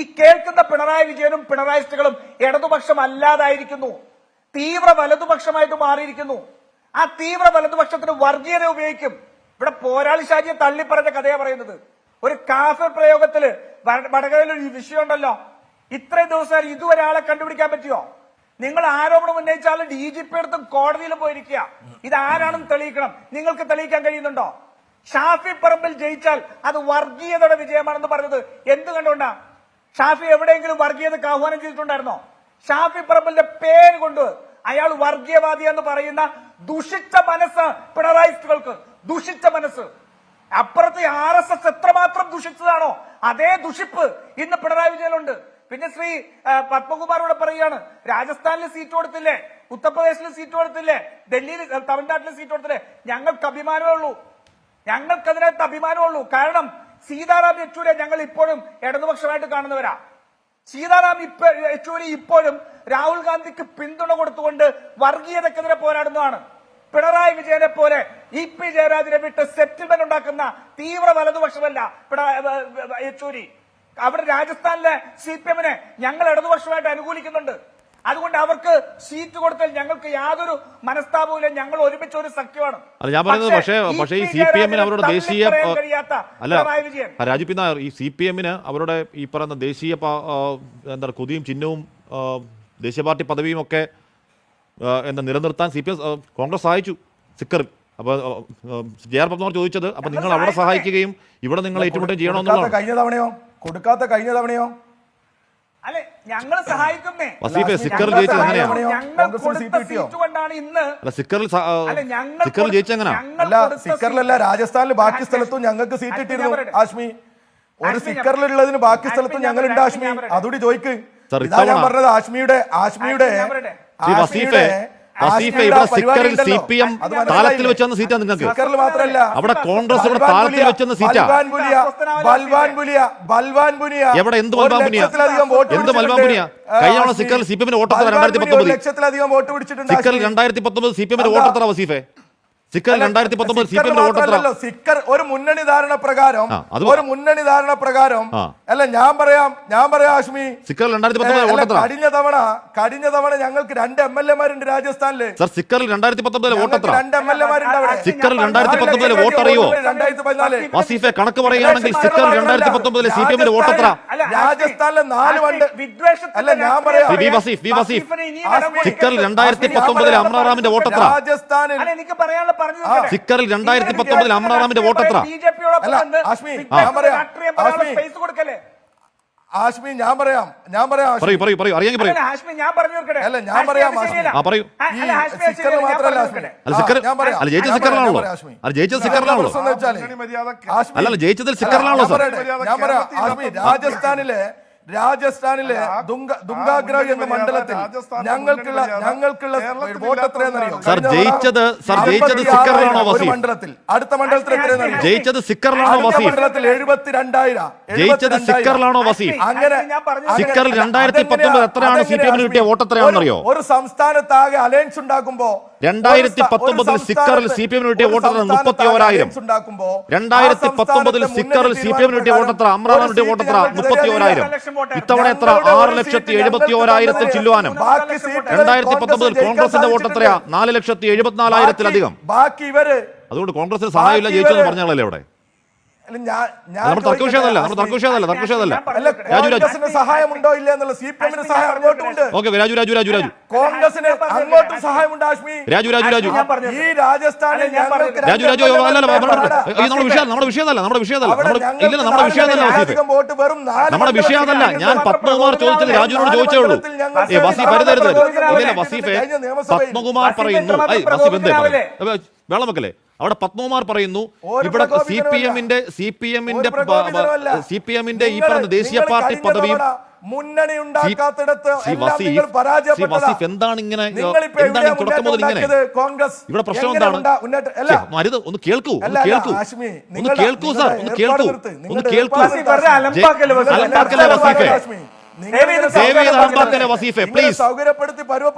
Speaker 4: ഈ കേൾക്കുന്ന പിണറായി വിജയനും പിണറായിസ്റ്റുകളും ഇടതുപക്ഷം അല്ലാതായിരിക്കുന്നു, തീവ്ര വലതുപക്ഷമായിട്ട് മാറിയിരിക്കുന്നു. ആ തീവ്ര വലതുപക്ഷത്തിന് വർഗീയത ഉപയോഗിക്കും. ഇവിടെ പോരാളി ഷാജിയെ തള്ളിപ്പറഞ്ഞ കഥയാ പറയുന്നത്. ഒരു കാഫിർ പ്രയോഗത്തില് വടകരയിൽ ഒരു വിഷയം ഉണ്ടല്ലോ, ഇത്രയും ദിവസം ഇതുവരെ ആളെ കണ്ടുപിടിക്കാൻ പറ്റിയോ? നിങ്ങൾ ആരോപണം ഉന്നയിച്ചാലും DGP അടുത്തും കോടതിയിലും പോയിരിക്കുക. ഇതാരാണെന്ന് തെളിയിക്കണം. നിങ്ങൾക്ക് തെളിയിക്കാൻ കഴിയുന്നുണ്ടോ? ഷാഫി പറമ്പിൽ ജയിച്ചാൽ അത് വർഗീയതയുടെ വിജയമാണെന്ന് പറഞ്ഞത് എന്ത് കണ്ടുകൊണ്ടാ? ഷാഫി എവിടെയെങ്കിലും വർഗീയതക്ക് ആഹ്വാനം ചെയ്തിട്ടുണ്ടായിരുന്നോ? ഷാഫി പറമ്പിലിന്റെ പേര് കൊണ്ട് അയാൾ വർഗീയവാദി എന്ന് പറയുന്ന ദുഷിച്ച മനസ്സ് പിണറായിസ്റ്റുകൾക്ക്, ദുഷിച്ച മനസ്സ്. അപ്പുറത്ത് RSS എത്രമാത്രം ദുഷിച്ചതാണോ അതേ ദുഷിപ്പ് ഇന്ന് പിണറായി വിജയനുണ്ട്. പിന്നെ ശ്രീ പത്മകുമാറോട് പറയുകയാണ്, രാജസ്ഥാനിൽ സീറ്റ് കൊടുത്തില്ലേ, ഉത്തർപ്രദേശിൽ സീറ്റ് കൊടുത്തില്ലേ, ഡൽഹിയിൽ തമിഴ്നാട്ടിൽ സീറ്റ് കൊടുത്തില്ലേ, ഞങ്ങൾക്ക് അഭിമാനമേ ഉള്ളൂ, ഞങ്ങൾക്കതിനകത്ത് അഭിമാനമേ ഉള്ളൂ. കാരണം സീതാറാം യെച്ചൂരിയെ ഞങ്ങൾ ഇപ്പോഴും ഇടതുപക്ഷമായിട്ട് കാണുന്നവരാ. സീതാറാം യെച്ചൂരി ഇപ്പോഴും രാഹുൽ ഗാന്ധിക്ക് പിന്തുണ കൊടുത്തുകൊണ്ട് വർഗീയതക്കെതിരെ പോരാടുന്നതാണ്. പിണറായി വിജയനെ പോലെ EP ജയരാജനെ വിട്ട് സെറ്റിൽമെന്റ് ഉണ്ടാക്കുന്ന തീവ്ര വലതുപക്ഷമല്ല യെച്ചൂരി. അവിടെ രാജസ്ഥാനിലെ CPM-നെ ഞങ്ങൾ ഇടതുപക്ഷമായിട്ട് അനുകൂലിക്കുന്നുണ്ട്. അതുകൊണ്ട് അവർക്ക് സീറ്റ് കൊടുത്താൽ ഞങ്ങൾക്ക് യാതൊരു മനസ്താപവും, ഞങ്ങൾ ഒരുമിച്ച് ഒരു സഖ്യമാണ്.
Speaker 1: ഞാൻ പറയുന്നത് പക്ഷേ ഈ CPM-ന് അവരുടെ ദേശീയ രാജീവ് നായർ, ഈ CPM-ന് അവരുടെ ഈ പറയുന്ന ദേശീയ എന്താ കൊതിയും ചിഹ്നവും ദേശീയ പാർട്ടി പദവിയും ഒക്കെ നിലനിർത്താൻ കോൺഗ്രസ് സഹായിച്ചു സിക്കറിൽ. അപ്പോൾ JR പത്മകുമാർ ചോദിച്ചത്, അപ്പൊ നിങ്ങൾ അവിടെ സഹായിക്കുകയും ഇവിടെ നിങ്ങൾ ഏറ്റുമുട്ടുകയും ചെയ്യണമെന്നുള്ളതാണ്.
Speaker 3: കൊടുക്കാത്ത കഴിഞ്ഞ തവണയോ
Speaker 4: അല്ലെ ഞങ്ങൾ സഹായിക്കുന്നേ?
Speaker 1: വസീഫെ, സിക്കറിൽ ജയിച്ചത് എങ്ങനെയാണ്? സിക്കറിൽ ജയിച്ചെങ്ങനാ?
Speaker 3: അല്ല, സിക്കറിലല്ല, രാജസ്ഥാനിൽ ബാക്കി സ്ഥലത്തും ഞങ്ങൾക്ക് സീറ്റ് ഇട്ടിരുന്നു ആഷ്മി. ഒരു സിക്കറിലുള്ളതിന് ബാക്കി സ്ഥലത്തും ഞങ്ങളുണ്ട് ആഷ്മി. അതുകൂടി ചോദിക്ക്. ഇതാ ഞാൻ പറഞ്ഞത്, ആഷ്മിയുടെ
Speaker 1: ഇവിടെ സിക്കറിൽ CPM താലത്തിൽ വെച്ചെന്ന സീറ്റാ നിങ്ങൾക്ക്. അവിടെ കോൺഗ്രസ് ഇവിടെ താലത്തിൽ വെച്ചെന്ന സീറ്റാ. എവിടെ എന്ത് ബൽവാൻ പുനിയ? കഴിഞ്ഞ സിക്കറിൽ CPM-ന്റെ വോട്ടെത്ര? 2019 സിക്കറിൽ 2019 CPM-ന്റെ വോട്ടെത്ര വസീഫെ? സിക്കറിൽ 2019 CPM-ന്റെ വോട്ടെത്ര?
Speaker 3: സിക്കർ ഒരു മുന്നണി ധാരണ പ്രകാരം അല്ല, ഞാൻ പറയാം ആഷ്മി,
Speaker 1: സിക്കറിൽ 2019 വോട്ടെത്ര?
Speaker 3: കഴിഞ്ഞ തവണ ഞങ്ങൾക്ക് 2 MLA-മാരുണ്ട് രാജസ്ഥാനില്.
Speaker 1: സർ, സിക്കറിൽ 2019 വോട്ടെത്ര?
Speaker 3: 2 MLA-മാരുണ്ട് അവിടെ.
Speaker 1: സിക്കറിൽ 2019 വോട്ട് അറിയോ വസീഫെ? കണക്ക് പറയുകയാണെങ്കിൽ സിക്കറിൽ 2019 CPM-ന്റെ വോട്ടെത്ര?
Speaker 3: രാജസ്ഥാനിലെ 4 വണ്ട് അല്ല, ഞാൻ പറയാം
Speaker 1: സിക്കറിൽ 2019 അമ്രാറാമിന്റെ വോട്ടെത്ര?
Speaker 3: രാജസ്ഥാനിൽ
Speaker 4: എനിക്ക് പറയാനുള്ള
Speaker 1: സിക്കറിൽ 2019 അമ്രാറാമിന്റെ വോട്ടെത്ര?
Speaker 3: ആശ്മി ഞാൻ പറയാം ആശ്മി.
Speaker 1: പറയൂ അറിയാമെങ്കിൽ പറയൂ.
Speaker 4: അല്ല, ഹാഷ്മി ഞാൻ പറഞ്ഞു തീർക്കട്ടെ.
Speaker 3: അല്ല, ഞാൻ പറയാം,
Speaker 4: ഹാഷ്മി അത് ശരിയല്ല.
Speaker 1: ആ, പറയൂ.
Speaker 3: ഈ
Speaker 4: അല്ല, ഹാഷ്മി അത്
Speaker 3: സിക്കർ
Speaker 4: ശരിയല്ല. ഞാൻ
Speaker 3: മാത്രമല്ല
Speaker 4: പറഞ്ഞു
Speaker 3: ആശ്മി.
Speaker 4: തീർക്കട്ടെ.
Speaker 1: അല്ല സിക്കർ
Speaker 3: ഞാൻ പറയാം.
Speaker 1: അല്ല ജയിച്ചത്
Speaker 3: ഞാൻ
Speaker 1: സിക്കറിലാണല്ലോ.
Speaker 3: പറയാം, ആശ്മി.
Speaker 1: അല്ല ജയിച്ചത് സിക്കറിലാണല്ലോ.
Speaker 3: പ്രശ്നം എന്ന് വെച്ചാലേ, ആശ്മി,
Speaker 1: അല്ലല്ല ജയിച്ചതിൽ സിക്കറിലാണല്ലോ സാർ.
Speaker 3: ഞാൻ പറയാം ആശ്മി, രാജസ്ഥാനിലെ ദുംഗാഗ്ര എന്ന മണ്ഡലത്തിൽ ഞങ്ങൾക്കുള്ള വോട്ട് എത്രയെന്നറിയോ?
Speaker 1: സാർ ജയിച്ചത് സിക്കറിലാണോ വസീഫ്?
Speaker 3: മണ്ഡലത്തിൽ അടുത്ത മണ്ഡലത്തിൽ എത്രയെന്നറിയോ?
Speaker 1: ജയിച്ചത് സിക്കറിലാണോ വസീഫ്?
Speaker 3: മണ്ഡലത്തിൽ 72,000.
Speaker 1: ജയിച്ചത് സിക്കറിലാണോ വസീഫ്?
Speaker 3: അങ്ങനെ
Speaker 1: സിക്കറിൽ 2019 എത്രയാണ് CPM-ന് കിട്ടിയ വോട്ട് എത്രയാണെന്നറിയോ?
Speaker 3: ഒരു സംസ്ഥാനത്താകെ അലയൻസ് ഉണ്ടാക്കുമ്പോ
Speaker 1: 2019 സിക്കറിൽ CPM-ന് കിട്ടിയ വോട്ട് 31,000. 2019 സിക്കറിൽ CPM-ന് കിട്ടിയ വോട്ട് എത്ര? അമ്രാന് കിട്ടിയ വോട്ട് എത്ര? 31,000. ഇത്തവണ എത്ര? 6,71,000 ചില്ലുവാനും. 2019 കോൺഗ്രസിന്റെ വോട്ട് എത്രയാ? 4,74,000-ലധികം.
Speaker 3: ബാക്കി ഇവര്
Speaker 1: അതുകൊണ്ട് കോൺഗ്രസിന് സഹായമില്ല ജയിച്ചെന്ന് പറഞ്ഞാലേ അവിടെ നമ്മൾ തർക്ക വിഷയമല്ല.
Speaker 3: കോൺഗ്രസിന് സഹായമുണ്ടോ ഇല്ല എന്നുള്ള CPM-ന് സഹായം അങ്ങോട്ടുമുണ്ട്.
Speaker 1: ഓക്കെ രാജു
Speaker 3: കോൺഗ്രസിന് അങ്ങോട്ടും സഹായമുണ്ട് ആശ്മി.
Speaker 1: രാജു
Speaker 3: ഈ രാജസ്ഥാനിൽ
Speaker 1: നമ്മുടെ വിഷയമല്ല വസീഫ്.
Speaker 3: വോട്ട് വെറും
Speaker 1: നമ്മുടെ വിഷയമല്ല. ഞാൻ പത്മകുമാർ ചോദിച്ചത് രാജുവിനോട് ചോദിച്ചേ ഉള്ളൂ. വസീഫ് വരുതരുത്. ഇല്ല വസീഫെ, പത്മകുമാർ പറയുന്നു. വസീഫ് എന്തേ പറയും? വെള്ളം വെക്കല്ലേ? അവിടെ പത്മകുമാർ പറയുന്നു ഇവിടെ CPM-ന്റെ ഈ പറഞ്ഞ ദേശീയ പാർട്ടി പദവിയും
Speaker 3: മുന്നണി ഉണ്ടാക്കാത്തിടത്ത്
Speaker 1: വസീഫ് എന്താണ് ഇങ്ങനെ തുടക്കം മുതൽ ഇങ്ങനെ ഇവിടെ പ്രശ്നം എന്താണ്? ഒന്ന് കേൾക്കൂ സാർ, ഒന്ന് കേൾക്കൂ. അലമ്പാക്കല്ലേ വസീഫെ, പ്ലീസ്.
Speaker 3: സൗകര്യപ്പെടുത്തി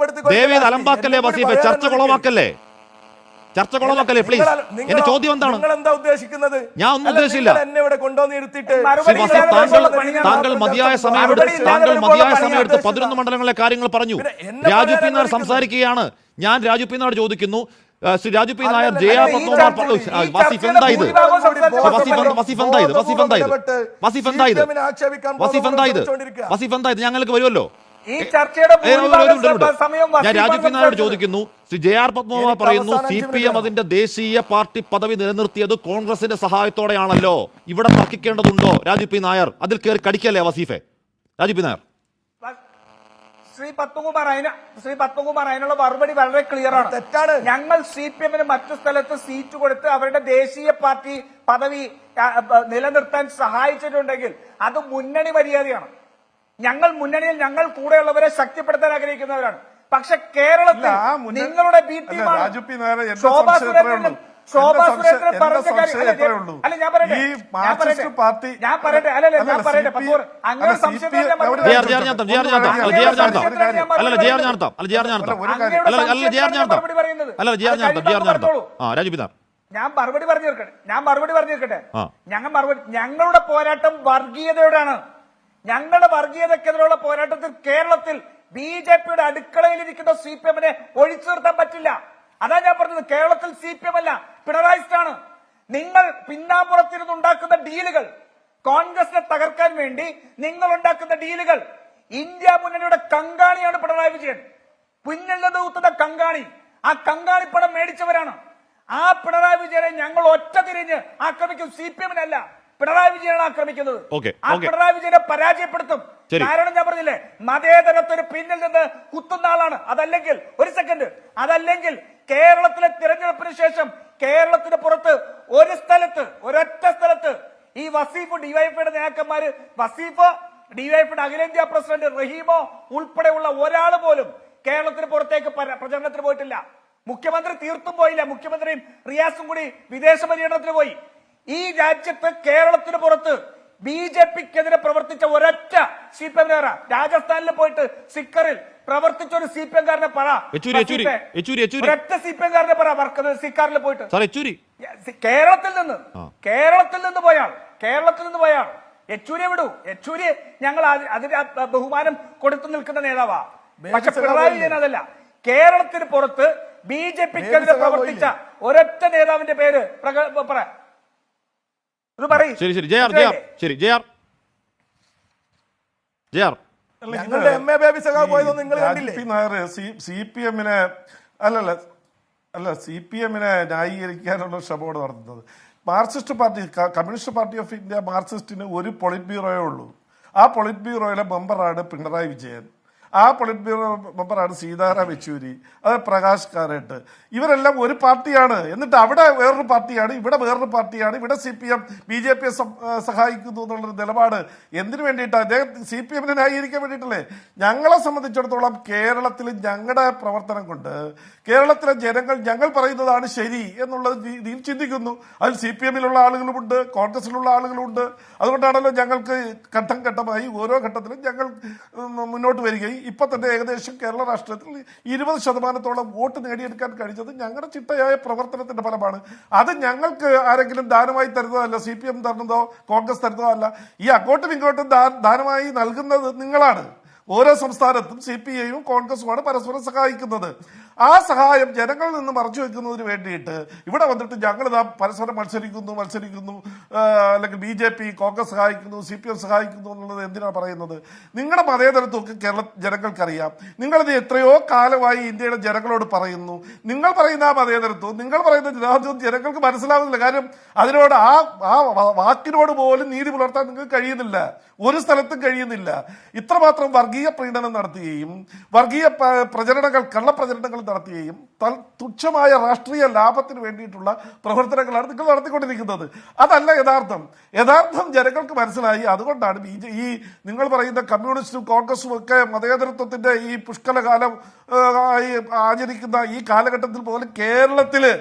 Speaker 1: ദേവേദ് അലമ്പാക്കല്ലേ വസീഫെ, ചർച്ച കുളമാക്കല്ലേ പ്ലീസ്. എന്റെ ചോദ്യം എന്താണ്?
Speaker 3: എന്താ ഉദ്ദേശിക്കുന്നത്?
Speaker 1: ഞാൻ ഒന്നും ഉദ്ദേശിച്ചില്ല.
Speaker 3: എന്നെ ഇവിടെ കൊണ്ടുവന്ന് ഇരുത്തിയിട്ട്
Speaker 1: താങ്കൾ മതിയായ സമയമെടുത്ത് 11 മണ്ഡലങ്ങളിലെ കാര്യങ്ങൾ പറഞ്ഞു. രാജു പി നായർ സംസാരിക്കുകയാണ്. ഞാൻ രാജു പി നായർ ചോദിക്കുന്നു, ശ്രീ രാജു പി നായർ JR പത്മകുമാർ വസീഫ് എന്തായത് ഞങ്ങൾക്ക് വരുമല്ലോ. ഞാൻ രാജു പി നായരോട് ചോദിക്കുന്നു, ശ്രീ JR പത്മകുമാർ പറയുന്നു CPM അതിന്റെ ദേശീയ പാർട്ടി പദവി നിലനിർത്തിയത് കോൺഗ്രസിന്റെ സഹായത്തോടെയാണല്ലോ. ഇവിടെ തർക്കിക്കേണ്ടതുണ്ടോ രാജു പി നായർ? അതിൽ കയറി കടിക്കല്ലേ വസീഫെ? രാജു പി നായർ.
Speaker 4: ശ്രീ പത്മകുമാർ അതിനുള്ള മറുപടി വളരെ ക്ലിയർ ആണ്.
Speaker 3: തെറ്റാണ്.
Speaker 4: ഞങ്ങൾ CPM-ന് മറ്റു സ്ഥലത്ത് സീറ്റ് കൊടുത്ത് അവരുടെ ദേശീയ പാർട്ടി പദവി നിലനിർത്താൻ സഹായിച്ചിട്ടുണ്ടെങ്കിൽ അത് മുന്നണി മര്യാദയാണ്. ഞങ്ങൾ മുന്നണിയിൽ ഞങ്ങൾ കൂടെയുള്ളവരെ ശക്തിപ്പെടുത്താൻ ആഗ്രഹിക്കുന്നവരാണ്. പക്ഷെ കേരളത്തിൽ നിങ്ങളുടെ ബി ടീമാണ് ശോഭാ സുരേന്ദ്രൻ പറഞ്ഞ കാര്യം. അല്ല ഞാൻ പറയട്ടെ അങ്ങനെ സംശയം ഞാൻ മറുപടി പറഞ്ഞു തീർക്കട്ടെ. ഞങ്ങളുടെ പോരാട്ടം വർഗീയതയോടാണ്. ഞങ്ങളുടെ വർഗീയതക്കെതിരെയുള്ള പോരാട്ടത്തിൽ കേരളത്തിൽ BJP-യുടെ അടുക്കളയിലിരിക്കുന്ന CPM-നെ ഒഴിച്ചു നിർത്താൻ പറ്റില്ല. അതാ ഞാൻ പറഞ്ഞത്. കേരളത്തിൽ CPM അല്ല, പിണറായിസ്റ്റാണ്. നിങ്ങൾ പിന്നാമ്പുറത്തിരുന്നുണ്ടാക്കുന്ന ഡീലുകൾ, കോൺഗ്രസിനെ തകർക്കാൻ വേണ്ടി നിങ്ങൾ ഉണ്ടാക്കുന്ന ഡീലുകൾ, ഇന്ത്യ മുന്നണിയുടെ കങ്കാണിയാണ് പിണറായി വിജയൻ. പിന്നിൽ നിന്ന് ഊത്തുന്ന കങ്കാണി. ആ കങ്കാണിപ്പണം മേടിച്ചവരാണ്. ആ പിണറായി വിജയനെ ഞങ്ങൾ ഒറ്റ തിരിഞ്ഞ് ആക്രമിക്കും. CPM-നല്ല, പിണറായി വിജയനാണ് ആക്രമിക്കുന്നത്. ആ പിണറായി വിജയനെ പരാജയപ്പെടുത്തും. കാരണം ഞാൻ പറഞ്ഞില്ലേ, മതേതരത്തൊരു പിന്നിൽ നിന്ന് കുത്തുന്ന ആളാണ്. അതല്ലെങ്കിൽ കേരളത്തിലെ തിരഞ്ഞെടുപ്പിന് ശേഷം കേരളത്തിന് പുറത്ത് ഒരൊറ്റ സ്ഥലത്ത് ഈ വസീഫ് ഡിവൈഎഫ്ഐയുടെ നേതാക്കന്മാര്, വസീഫ് ഡിവൈഎഫ്ഐയുടെ അഖിലേന്ത്യാ പ്രസിഡന്റ് റഹീമോ ഉൾപ്പെടെയുള്ള ഒരാൾ പോലും കേരളത്തിന് പുറത്തേക്ക് പ്രചരണത്തിന് പോയിട്ടില്ല. മുഖ്യമന്ത്രി തീർത്തും പോയില്ല. മുഖ്യമന്ത്രിയും റിയാസും കൂടി വിദേശ പര്യടനത്തിന് പോയി. ഈ രാജ്യത്ത് കേരളത്തിന് പുറത്ത് BJP-ക്കെതിരെ പ്രവർത്തിച്ച ഒരൊറ്റ CPM-കാര രാജസ്ഥാനിൽ പോയിട്ട് സിക്കറിൽ പ്രവർത്തിച്ച ഒരു CPM-കാരനെ പറ. ഒരൊറ്റ CPM-കാരനെ പറ സിക്കാറിൽ പോയിട്ട്. കേരളത്തിൽ നിന്ന് പോയാൾ യെച്ചൂരിയെ വിടൂ. യെച്ചൂരി ഞങ്ങൾ അതിന് ബഹുമാനം കൊടുത്തു നിൽക്കുന്ന നേതാവാ. പക്ഷെ പിണറായി വിജയൻ അതല്ല. കേരളത്തിന് പുറത്ത് BJP-ക്കെതിരെ പ്രവർത്തിച്ച ഒരൊറ്റ നേതാവിന്റെ പേര് പറ.
Speaker 5: CPM-നെ ന്യായീകരിക്കാനുള്ള ശ്രമമാണ് നടത്തുന്നത്. Marxist party, Communist party of India മാർക്സിസ്റ്റിന് ഒരു പൊളിറ്റ് ബ്യൂറോയേ ഉള്ളൂ. ആ പൊളിറ്റ് ബ്യൂറോയിലെ മെമ്പറാണ് പിണറായി വിജയൻ, ആ പൊളിറ്റ് ബ്യൂറോ മെമ്പറാണ് സീതാറാം യെച്ചൂരി, അത് പ്രകാശ് കാരാട്ട്. ഇവരെല്ലാം ഒരു പാർട്ടിയാണ്. എന്നിട്ട് അവിടെ വേറൊരു പാർട്ടിയാണ്, ഇവിടെ വേറൊരു പാർട്ടിയാണ്. ഇവിടെ CPM BJP സഹായിക്കുന്നു എന്നുള്ളൊരു നിലപാട് എന്തിനു വേണ്ടിയിട്ടാണ്? അദ്ദേഹം CPM ന്യായീകരിക്കാൻ വേണ്ടിയിട്ടല്ലേ? ഞങ്ങളെ സംബന്ധിച്ചിടത്തോളം കേരളത്തിൽ ഞങ്ങളുടെ പ്രവർത്തനം കൊണ്ട് കേരളത്തിലെ ജനങ്ങൾ ഞങ്ങൾ പറയുന്നതാണ് ശരി എന്നുള്ള രീതിയിൽ ചിന്തിക്കുന്നു. അതിൽ CPM-ലുള്ള ആളുകളുമുണ്ട്, കോൺഗ്രസിലുള്ള ആളുകളുമുണ്ട്. അതുകൊണ്ടാണല്ലോ ഞങ്ങൾക്ക് ഘട്ടം ഘട്ടമായി ഓരോ ഘട്ടത്തിലും ഞങ്ങൾ മുന്നോട്ട് വരികയും ഇപ്പൊ തന്നെ ഏകദേശം കേരള രാഷ്ട്രീയത്തിൽ 20% വോട്ട് നേടിയെടുക്കാൻ കഴിഞ്ഞത് ഞങ്ങളുടെ ചിട്ടയായ പ്രവർത്തനത്തിന്റെ ഫലമാണ്. അത് ഞങ്ങൾക്ക് ആരെങ്കിലും ദാനമായി തരുന്നതല്ല, CPM തരുന്നതോ കോൺഗ്രസ് തരുന്നതോ അല്ല. ഈ അങ്ങോട്ടും ഇങ്ങോട്ടും ദാനമായി നൽകുന്നത് നിങ്ങളാണ്. ഓരോ സംസ്ഥാനത്തും CPI-യും കോൺഗ്രസുമാണ് പരസ്പരം സഹായിക്കുന്നത്. ആ സഹായം ജനങ്ങളിൽ നിന്ന് മറച്ചു വെക്കുന്നതിന് വേണ്ടിയിട്ട് ഇവിടെ വന്നിട്ട് ഞങ്ങൾ പരസ്പരം മത്സരിക്കുന്നു, അല്ലെങ്കിൽ BJP കോൺഗ്രസ് സഹായിക്കുന്നു, CPM സഹായിക്കുന്നു എന്നുള്ളത് എന്തിനാണ് പറയുന്നത്? നിങ്ങളുടെ മതേതരത്വമൊക്കെ കേരള ജനങ്ങൾക്കറിയാം. നിങ്ങളിത് എത്രയോ കാലമായി ഇന്ത്യയുടെ ജനങ്ങളോട് പറയുന്നു. നിങ്ങൾ പറയുന്ന ആ മതേതരത്വം, നിങ്ങൾ പറയുന്ന ജനാധിപത്യം ജനങ്ങൾക്ക് മനസ്സിലാവുന്നില്ല. കാര്യം അതിനോട് ആ വാക്കിനോട് പോലും നീതി പുലർത്താൻ നിങ്ങൾക്ക് കഴിയുന്നില്ല, ഒരു സ്ഥലത്തും കഴിയുന്നില്ല. ഇത്രമാത്രം വർഗീയ പ്രീണനം നടത്തുകയും വർഗീയ പ്രചരണങ്ങൾ, കള്ളപ്രചരണങ്ങൾ നടത്തുകയും തുച്ഛമായ രാഷ്ട്രീയ ലാഭത്തിന് വേണ്ടിയിട്ടുള്ള പ്രവർത്തനങ്ങളാണ് നിങ്ങൾ നടത്തിക്കൊണ്ടിരിക്കുന്നത്. അതല്ല യഥാർത്ഥം ജനങ്ങൾക്ക് മനസ്സിലായി. അതുകൊണ്ടാണ് ഈ നിങ്ങൾ പറയുന്ന കമ്മ്യൂണിസ്റ്റും കോൺഗ്രസും ഒക്കെ മതേതരത്വത്തിന്റെ ഈ പുഷ്കലകാലം ആചരിക്കുന്ന ഈ കാലഘട്ടത്തിൽ പോലും കേരളത്തില്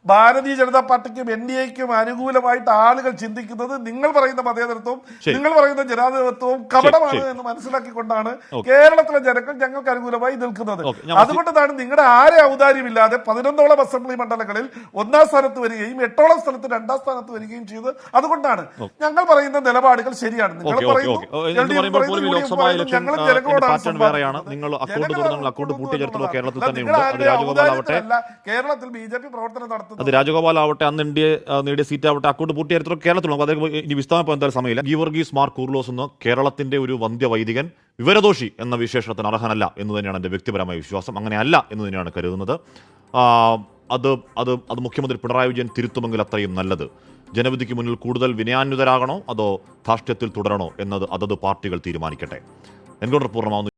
Speaker 5: ഭാരതീയ ജനതാ പാർട്ടിക്കും NDA-ക്കും അനുകൂലമായിട്ട് ആളുകൾ ചിന്തിക്കുന്നത് നിങ്ങൾ പറയുന്ന മതേതരത്വവും നിങ്ങൾ പറയുന്ന ജനാധിപത്യവും കപടമാണ് എന്ന് മനസ്സിലാക്കിക്കൊണ്ടാണ് കേരളത്തിലെ ജനങ്ങൾ ഞങ്ങൾക്ക് അനുകൂലമായി നിൽക്കുന്നത്. അതുകൊണ്ടാണ് നിങ്ങളുടെ ആരെ ഔദാര്യമില്ലാതെ 11ഓളം അസംബ്ലി മണ്ഡലങ്ങളിൽ 1ാം സ്ഥാനത്ത് വരികയും 8ഓളം സ്ഥലത്ത് 2ാം സ്ഥാനത്ത് വരികയും ചെയ്ത്. അതുകൊണ്ടാണ് ഞങ്ങൾ പറയുന്ന നിലപാടുകൾ ശരിയാണ്. നിങ്ങൾ പറയുന്നു കേരളത്തിൽ BJP പ്രവർത്തനം നടത്തുന്നത്.
Speaker 1: അത് രാജഗോപാൽ ആവട്ടെ, അന്ന് നേടിയ സീറ്റ് ആവട്ടെ, അക്കൗണ്ട് പൂർത്തി ചരിത്രം കേരളത്തിലുണ്ട്. അദ്ദേഹം ഇനി വിസ്താരം എന്തായാലും സമയമില്ല. ഗീവർഗീസ് മാർ കൂർലോസ് എന്ന് കേരളത്തിന്റെ ഒരു വന്ധ്യവൈദികൻ, വിവരദോഷി എന്ന വിശേഷണത്തിന് അർഹനല്ല എന്ന് തന്നെയാണ് എൻ്റെ വ്യക്തിപരമായ വിശ്വാസം. അങ്ങനെയല്ല എന്ന് തന്നെയാണ് കരുതുന്നത്. അത് മുഖ്യമന്ത്രി പിണറായി വിജയൻ തിരുത്തുമെങ്കിൽ അത്രയും നല്ലത്. ജനവിധിക്ക് മുന്നിൽ കൂടുതൽ വിനയാന്വിതരാകണോ അതോ ധാർഷ്ട്യത്തിൽ തുടരണോ എന്നത് അതത് പാർട്ടികൾ തീരുമാനിക്കട്ടെ. എൻകൗണ്ടർ പൂർണ്ണമാവുന്നു.